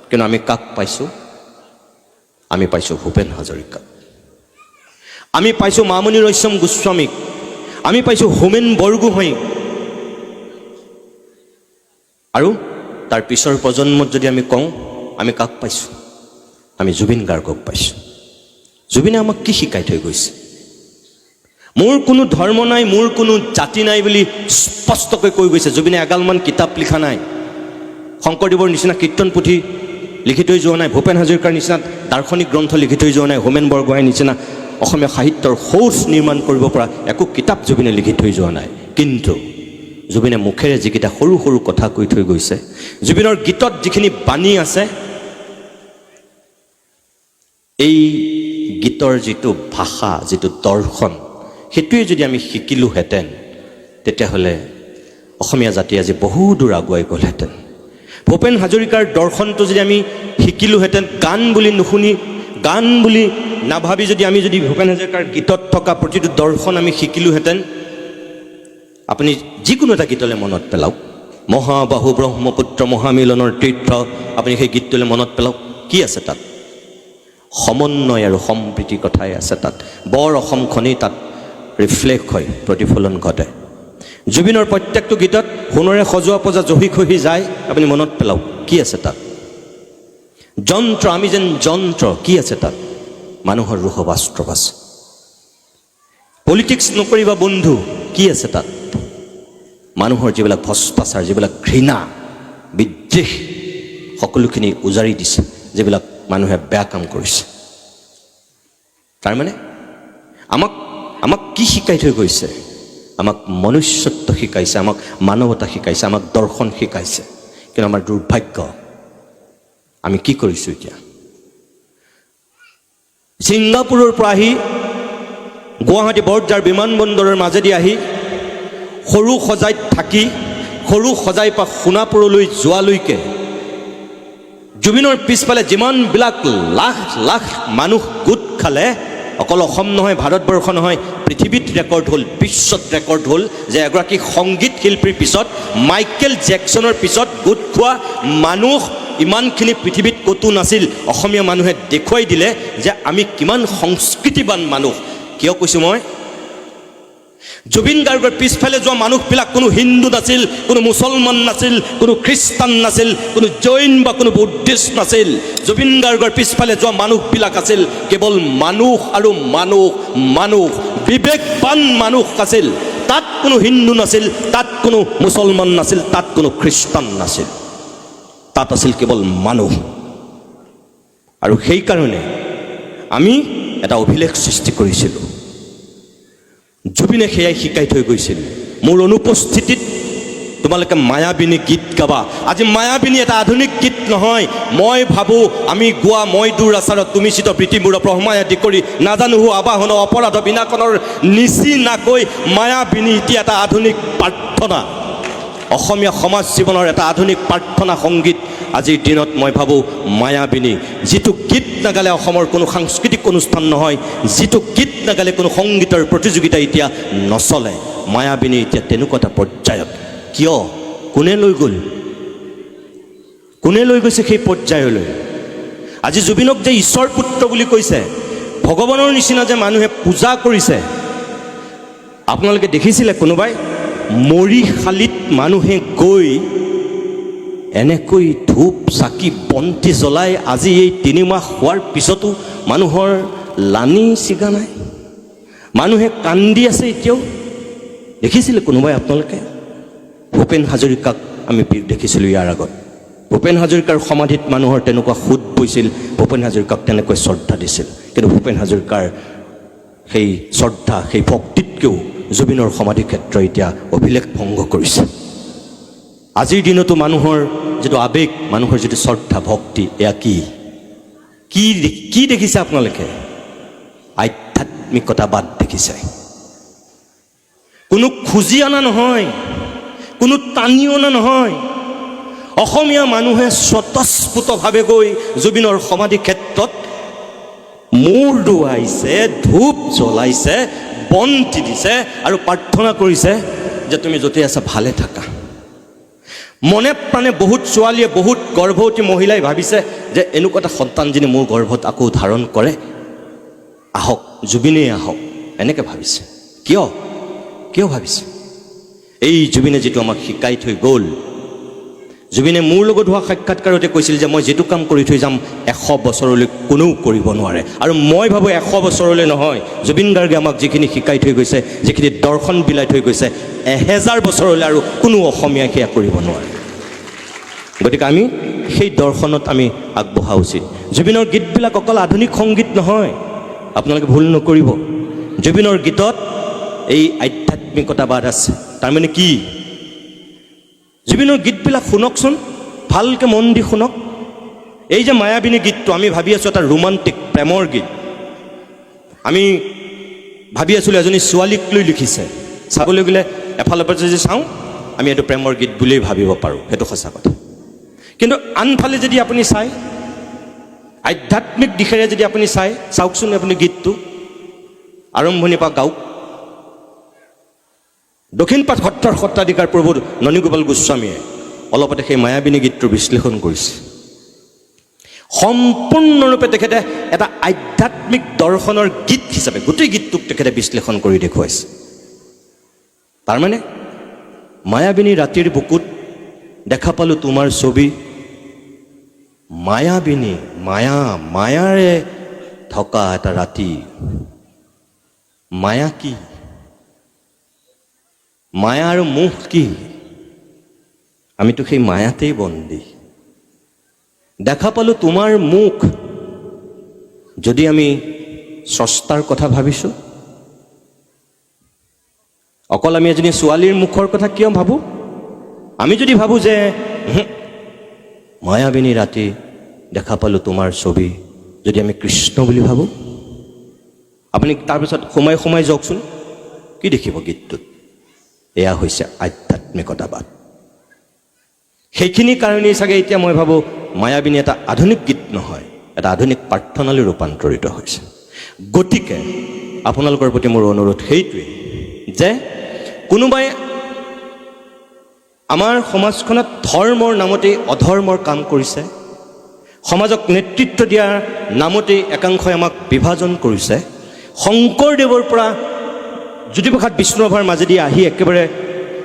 কিন্তু আমি কাক পাইছোঁ? আমি পাইছোঁ ভূপেন হাজৰিকাক, আমি পাইছোঁ মামণি ৰয়ছম গোস্বামীক, আমি পাইছোঁ হোমেন বৰগোহাঁইক, আৰু তাৰ পিছৰ প্ৰজন্মত যদি আমি কওঁ আমি কাক পাইছোঁ? আমি জুবিন গাৰ্গক পাইছোঁ। জুবিনে আমাক কি শিকাই থৈ গৈছে? মোৰ কোনো ধৰ্ম নাই, মোৰ কোনো জাতি নাই বুলি স্পষ্টকৈ কৈ গৈছে। জুবিনে এগালমান কিতাপ লিখা নাই, শংকৰদেৱৰ নিচিনা কীৰ্তন পুথি লিখি থৈ যোৱা নাই, ভূপেন হাজৰিকাৰ নিচিনা দাৰ্শনিক গ্ৰন্থ লিখি থৈ যোৱা নাই, হোমেন বৰগোহাঁইৰ নিচিনা অসমীয়া সাহিত্যৰ সৌজ নিৰ্মাণ কৰিব পৰা একো কিতাপ জুবিনে লিখি থৈ যোৱা নাই। কিন্তু জুবিনে মুখেৰে যিকেইটা সৰু সৰু কথা কৈ থৈ গৈছে, জুবিনৰ গীতত যিখিনি বাণী আছে, এই গীতৰ যিটো ভাষা, যিটো দৰ্শন, সেইটোৱে যদি আমি শিকিলোহেঁতেন, তেতিয়াহ'লে অসমীয়া জাতি আজি বহু দূৰ আগুৱাই গ'লহেঁতেন। ভূপেন হাজৰিকাৰ দৰ্শনটো যদি আমি শিকিলোহেঁতেন, গান বুলি নুশুনি, গান বুলি নাভাবি যদি আমি যদি ভূপেন হাজৰিকাৰ গীতত থকা প্ৰতিটো দৰ্শন আমি শিকিলোহেঁতেন, আপুনি যিকোনো এটা গীতলৈ মনত পেলাওক, মহাবাহু ব্ৰহ্মপুত্ৰ মহামিলনৰ তীৰ্থ, আপুনি সেই গীতটোলৈ মনত পেলাওক, কি আছে তাত? সমন্বয় আৰু সম্প্ৰীতিৰ কথাই আছে তাত। বৰ অসমখনেই তাত ৰিফ্লেক্ট হয়, প্ৰতিফলন ঘটে। জুবিনৰ প্ৰত্যেকটো গীতত সোণৰে সজোৱা পজা জহি খহি যায়, আপুনি মনত পেলাওক, কি আছে তাত? যন্ত্ৰ, আমি যেন যন্ত্ৰ, কি আছে তাত? মানুহৰ ৰুহ বাস্ত্ৰৱ আছে। পলিটিক্স নকৰিবা বন্ধু, কি আছে তাত? মানুহৰ যিবিলাক ভ্ৰষ্টাচাৰ, যিবিলাক ঘৃণা, বিদ্বেষ সকলোখিনি উজাৰি দিছে, যিবিলাক মানুহে বেয়া কাম কৰিছে। তাৰমানে আমাক কি শিকাই থৈ গৈছে? আমাক মনুষ্যত্ব শিকাইছে, আমাক মানৱতা শিকাইছে, আমাক দৰ্শন শিকাইছে। কিন্তু আমাৰ দুৰ্ভাগ্য, আমি কি কৰিছোঁ এতিয়া? ছিংগাপুৰৰ পৰা আহি গুৱাহাটী বৰঝাৰ বিমানবন্দৰৰ মাজেদি আহি সৰু সজাইত থাকি সৰু সজাই পৰা সোণাপুৰলৈ যোৱালৈকে জুবিনৰ পিছফালে যিমানবিলাক লাখ লাখ মানুহ গোট খালে, অকল অসম নহয়, ভাৰতবৰ্ষ নহয়, পৃথিৱীত ৰেকৰ্ড হ'ল, বিশ্বত ৰেকৰ্ড হ'ল যে এগৰাকী সংগীত শিল্পীৰ পিছত, মাইকেল জেকছনৰ পিছত গোট খোৱা মানুহ ইমানখিনি পৃথিৱীত ক'তো নাছিল। অসমীয়া মানুহে দেখুৱাই দিলে যে আমি কিমান সংস্কৃতিবান মানুহ। কিয় কৈছোঁ মই? জুবিন গাৰ্গৰ পিছফালে যোৱা মানুহবিলাক কোনো হিন্দু নাছিল, কোনো মুছলমান নাছিল, কোনো খ্ৰীষ্টান নাছিল, কোনো জৈন বা কোনো বুদ্ধিষ্ট নাছিল। জুবিন গাৰ্গৰ পিছফালে যোৱা মানুহবিলাক আছিল কেৱল মানুহ আৰু মানুহ, বিবেকবান মানুহ আছিল। তাত কোনো হিন্দু নাছিল, তাত কোনো মুছলমান নাছিল, তাত কোনো খ্ৰীষ্টান নাছিল, তাত আছিল কেৱল মানুহ। আৰু সেইকাৰণে আমি এটা অভিলেখ সৃষ্টি কৰিছিলোঁ। জুবিনে সেয়াই শিকাই থৈ গৈছিল। মোৰ অনুপস্থিতিত তোমালোকে মায়াবিনী গীত গাবা। আজি মায়াবিনী এটা আধুনিক গীত নহয়। মই ভাবোঁ আমি গোৱা মই দূৰ আচাৰত তুমি চিত প্ৰীতিমূৰ প্ৰহমাই আদি কৰি নাজানো হো আবাহন অপৰাধ বিনাশনৰ নিচিনাকৈ মায়াবিনী এতিয়া এটা আধুনিক প্ৰাৰ্থনা, অসমীয়া সমাজ জীৱনৰ এটা আধুনিক প্ৰাৰ্থনা সংগীত। আজিৰ দিনত মই ভাবোঁ মায়াবিনী, যিটো গীত নাগালে অসমৰ কোনো সাংস্কৃতিক অনুষ্ঠান নহয়, যিটো গীত নাগালে কোনো সংগীতৰ প্ৰতিযোগিতা এতিয়া নচলে, মায়াবিনী এতিয়া তেনেকুৱা এটা পৰ্যায়ত। কিয়? কোনে লৈ গ'ল? কোনে লৈ গৈছে সেই পৰ্যায়লৈ? আজি জুবিনক যে ঈশ্বৰ পুত্ৰ বুলি কৈছে, ভগৱানৰ নিচিনা যে মানুহে পূজা কৰিছে, আপোনালোকে দেখিছিলে কোনোবাই? মৰিশালিত মানুহে গৈ এনেকৈ ধূপ চাকি বন্তি জ্বলাই আজি এই 3 মাহ হোৱাৰ পিছতো মানুহৰ লানি চিগা নাই, মানুহে কান্দি আছে এতিয়াও। দেখিছিলে কোনোবাই আপোনালোকে? ভূপেন হাজৰিকাক আমি দেখিছিলোঁ ইয়াৰ আগত। ভূপেন হাজৰিকাৰ সমাধিত মানুহৰ তেনেকুৱা সোঁত বৈছিল, ভূপেন হাজৰিকাক তেনেকৈ শ্ৰদ্ধা দিছিল। কিন্তু ভূপেন হাজৰিকাৰ সেই শ্ৰদ্ধা, সেই ভক্তিতকৈও জুবিনৰ সমাধি ক্ষেত্ৰ এতিয়া অভিলেখ ভংগ কৰিছে। আজিৰ দিনতো মানুহৰ যিটো আৱেগ, মানুহৰ যিটো শ্ৰদ্ধা ভক্তি, এয়া কি দেখিছে আপোনালোকে? আধ্যাত্মিকতাবাদ দেখিছে। কোনো খুজি অনা নহয়, কোনো টানি অনা নহয়। অসমীয়া মানুহে স্বতঃস্ফূৰ্তভাৱে গৈ জুবিনৰ সমাধি ক্ষেত্ৰত মূৰ দোৱাইছে, ধূপ জ্বলাইছে, বন্তি দিছে আৰু প্ৰাৰ্থনা কৰিছে যে তুমি য'তে আছা ভালে থাকা। মনে প্ৰাণে বহুত ছোৱালীয়ে, বহুত গৰ্ভৱতী মহিলাই ভাবিছে যে এনেকুৱা এটা সন্তান যিনি মোৰ গৰ্ভত আকৌ ধাৰণ কৰে, আহক, জুবিনেই আহক, এনেকৈ ভাবিছে। কিয় ভাবিছে? এই জুবিনে যিটো আমাক শিকাই থৈ গ'ল, জুবিনে মোৰ লগত হোৱা সাক্ষাৎকাৰতে কৈছিল যে মই যিটো কাম কৰি থৈ যাম 100 বছৰলৈ কোনেও কৰিব নোৱাৰে। আৰু মই ভাবোঁ 100 বছৰলৈ নহয়, জুবিন গাৰ্গে আমাক যিখিনি শিকাই থৈ গৈছে, যিখিনি দৰ্শন বিলাই থৈ গৈছে, 1000 বছৰলৈ আৰু কোনো অসমীয়াই সেয়া কৰিব নোৱাৰে। গতিকে আমি সেই দৰ্শনত আমি আগবঢ়া উচিত। জুবিনৰ গীতবিলাক অকল আধুনিক সংগীত নহয়, আপোনালোকে ভুল নকৰিব। জুবিনৰ গীতত এই আধ্যাত্মিকতাবাদ আছে। তাৰমানে কি? জুবিনৰ গীতবিলাক শুনকচোন, ভালকৈ মন দি শুনক। এই যে মায়াবিনী গীতটো আমি ভাবি আছোঁ এটা ৰোমান্টিক প্ৰেমৰ গীত। আমি ভাবি আছিলোঁ এজনী ছোৱালীক লৈ লিখিছে। চাবলৈ গ'লে এফালৰ পৰা যদি চাওঁ, আমি এইটো প্ৰেমৰ গীত বুলিয়েই ভাবিব পাৰোঁ, সেইটো সঁচা কথা। কিন্তু আনফালে যদি আপুনি চায়, আধ্যাত্মিক দিশেৰে যদি আপুনি চাওকচোন আপুনি গীতটো আৰম্ভণিৰ পৰা গাওক। দক্ষিণপাট সত্ৰৰ সত্ৰাধিকাৰ প্ৰভু ননীগোপাল গোস্বামীয়ে অলপতে সেই মায়াবিনী গীতটোৰ বিশ্লেষণ কৰিছে। সম্পূৰ্ণৰূপে তেখেতে এটা আধ্যাত্মিক দৰ্শনৰ গীত হিচাপে গোটেই গীতটোক তেখেতে বিশ্লেষণ কৰি দেখুৱাইছে। তাৰমানে মায়াবিনী ৰাতিৰ বুকুত দেখা পালোঁ তোমাৰ ছবি, মায়াবিনী, মায়াৰে থকা এটা ৰাতি। মায়া কি? মায়া আৰু মোহ কি? আমিতো সেই মায়াতেই বন্দী। দেখা পালোঁ তোমাৰ মুখ, যদি আমি স্ৰষ্টাৰ কথা ভাবিছোঁ, অকল আমি এজনী ছোৱালীৰ মুখৰ কথা কিয় ভাবোঁ? আমি যদি ভাবোঁ যে মায়াবিনী ৰাতি দেখা পালোঁ তোমাৰ ছবি, যদি আমি কৃষ্ণ বুলি ভাবোঁ, আপুনি তাৰপিছত সোমাই সোমাই যাওকচোন, কি দেখিব গীতটোত? এয়া হৈছে আধ্যাত্মিকতাবাদ। সেইখিনি কাৰণেই চাগে এতিয়া মই ভাবোঁ মায়াবিনী এটা আধুনিক গীত নহয়, এটা আধুনিক প্ৰাৰ্থনালৈ ৰূপান্তৰিত হৈছে। গতিকে আপোনালোকৰ প্ৰতি মোৰ অনুৰোধ সেইটোৱেই যে কোনোবাই আমাৰ সমাজখনত ধৰ্মৰ নামতেই অধৰ্মৰ কাম কৰিছে, সমাজক নেতৃত্ব দিয়াৰ নামতেই একাংশই আমাক বিভাজন কৰিছে, শংকৰদেৱৰ পৰা জ্যোতিপ্ৰসাদ বিষ্ণুৰাভাৰ মাজেদি আহি একেবাৰে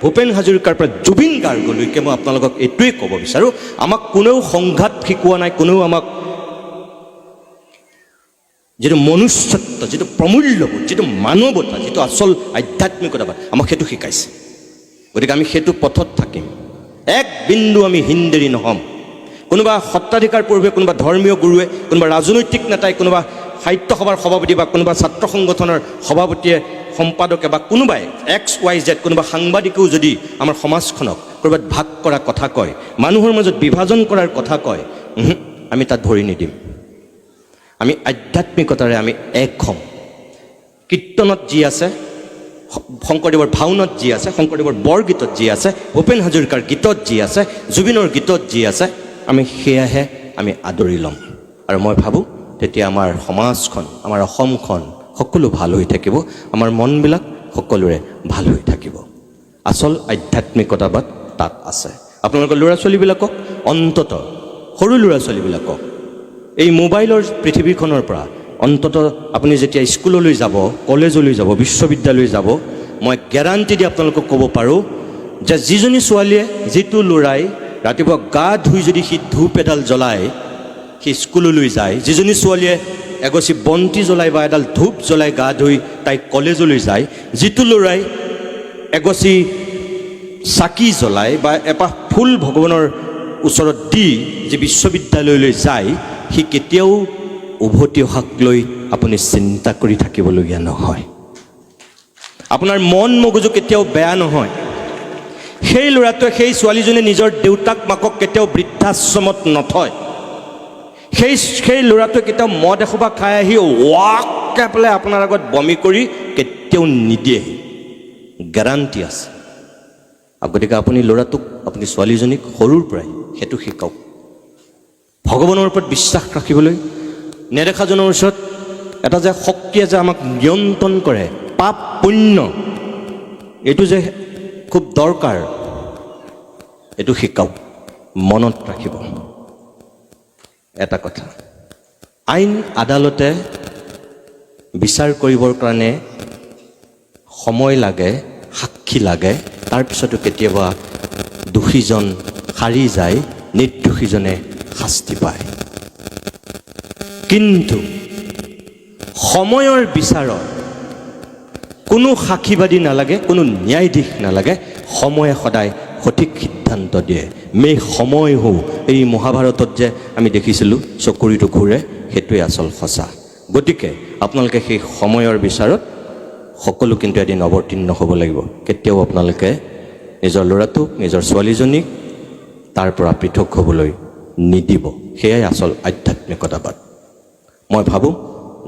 ভূপেন হাজৰিকাৰ পৰা জুবিন গাৰ্গলৈকে মই আপোনালোকক এইটোৱেই ক'ব বিচাৰোঁ, আমাক কোনেও সংঘাত শিকোৱা নাই, কোনেও আমাক যিটো মনুষ্যত্ব, যিটো প্ৰমূল্যবোধ, যিটো মানৱতা, যিটো আচল আধ্যাত্মিকতাবাদ, আমাক সেইটো শিকাইছে। গতিকে আমি সেইটো পথত থাকিম, এক বিন্দু আমি হিন্দেৰী নহ'ম। কোনোবা সত্ৰাধিকাৰ পূৰ্বে, কোনোবা ধৰ্মীয় গুৰুৱে, কোনোবা ৰাজনৈতিক নেতাই, কোনোবা সাহিত্য সভাৰ সভাপতি বা কোনোবা ছাত্ৰ সংগঠনৰ সভাপতিয়ে, সম্পাদকে বা কোনোবাই XYZ, কোনোবা সাংবাদিকেও যদি আমাৰ সমাজখনক ক'ৰবাত ভাগ কৰা কথা কয়, মানুহৰ মাজত বিভাজন কৰাৰ কথা কয়, আমি তাত ভৰি নিদিম। আমি আধ্যাত্মিকতাৰে আমি এক হ'ম। কীৰ্তনত যি আছে, শংকৰদেৱৰ ভাওনাত যি আছে, শংকৰদেৱৰ বৰগীতত যি আছে, ভূপেন হাজৰিকাৰ গীতত যি আছে, জুবিনৰ গীতত যি আছে, আমি সেয়াহে আমি আদৰি ল'ম। আৰু মই ভাবোঁ তেতিয়া আমাৰ সমাজখন, আমাৰ অসমখন সকলো ভাল হৈ থাকিব, আমাৰ মনবিলাক সকলোৰে ভাল হৈ থাকিব। আচল আধ্যাত্মিকতাবাদ তাত আছে। আপোনালোকৰ ল'ৰা ছোৱালীবিলাকক, অন্ততঃ সৰু ল'ৰা ছোৱালীবিলাকক এই মোবাইলৰ পৃথিৱীখনৰ পৰা অন্ততঃ আপুনি যেতিয়া স্কুললৈ যাব, কলেজলৈ যাব, বিশ্ববিদ্যালয় যাব, মই গেৰাণ্টি দি আপোনালোকক ক'ব পাৰোঁ যে যিজনী ছোৱালীয়ে, যিটো ল'ৰাই ৰাতিপুৱা গা ধুই যদি সি ধূপ এডাল জ্বলায়, সি স্কুললৈ যায়, যিজনী ছোৱালীয়ে এগছি বন্তি জ্বলাই বা এডাল ধূপ জ্বলাই গা ধুই তাই কলেজলৈ যায়, যিটো ল'ৰাই এগছি চাকি জ্বলায় বা এপাহ ফুল ভগৱানৰ ওচৰত দি যে বিশ্ববিদ্যালয়লৈ যায়, সি কেতিয়াও উভতি অহাক লৈ আপুনি চিন্তা কৰি থাকিবলগীয়া নহয়। আপোনাৰ মন মগজু কেতিয়াও বেয়া নহয়। সেই ল'ৰাটোৱে, সেই ছোৱালীজনীয়ে নিজৰ দেউতাক মাকক কেতিয়াও বৃদ্ধাশ্ৰমত নথয়। সেই ল'ৰাটোৱে কেতিয়াও মদ এসোপা খাই আহি ৱাককৈ পেলাই আপোনাৰ আগত বমি কৰি কেতিয়াও নিদিয়ে, গেৰাণ্টি আছে। গতিকে আপুনি ল'ৰাটোক, আপুনি ছোৱালীজনীক সৰুৰ পৰাই সেইটো শিকাওক। ভগৱানৰ ওপৰত বিশ্বাস ৰাখিবলৈ, নেদেখাজনৰ ওচৰত এটা যে শক্তিয়ে যে আমাক নিয়ন্ত্ৰণ কৰে, পাপ পুণ্য, এইটো যে খুব দৰকাৰ, এইটো শিকাওক, মনত ৰাখিব। এটা কথা, আইন আদালতে বিচাৰ কৰিবৰ কাৰণে সময় লাগে, সাক্ষী লাগে, তাৰপিছতো কেতিয়াবা দোষীজন সাৰি যায়, নিৰ্দোষীজনে শাস্তি পায়। কিন্তু সময়ৰ বিচাৰত কোনো সাক্ষীবাদী নালাগে, কোনো ন্যায়াধীশ নালাগে, সময়ে সদায় সঠিক সিদ্ধান্ত দিয়ে। মে সময় হও, এই মহাভাৰতত যে আমি দেখিছিলোঁ চকুৰিটো ঘূৰে, সেইটোৱে আচল সঁচা। গতিকে আপোনালোকে সেই সময়ৰ বিচাৰত সকলো কিন্তু এদিন অৱতীৰ্ণ হ'ব লাগিব। কেতিয়াও আপোনালোকে নিজৰ ল'ৰাটোক, নিজৰ ছোৱালীজনীক তাৰ পৰা পৃথক হ'বলৈ নিদিব। সেয়াই আচল আধ্যাত্মিকতাবাদ। মই ভাবোঁ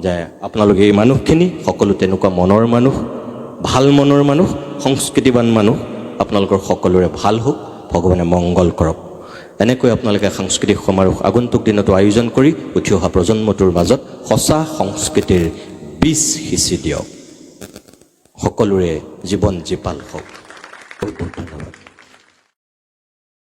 যে আপোনালোকে এই মানুহখিনি সকলো তেনেকুৱা মনৰ মানুহ, ভাল মনৰ মানুহ, সংস্কৃতিবান মানুহ, আপোনালোকৰ সকলোৰে ভাল হওক, ভগৱানে মংগল কৰক। এনেকৈ আপোনালোকে সাংস্কৃতিক সমাৰোহ আগন্তুক দিনতো আয়োজন কৰি উঠি অহা প্ৰজন্মটোৰ মাজত সঁচা সংস্কৃতিৰ বীজ সিঁচি দিয়ক। সকলোৰে জীৱন জীপাল হওক।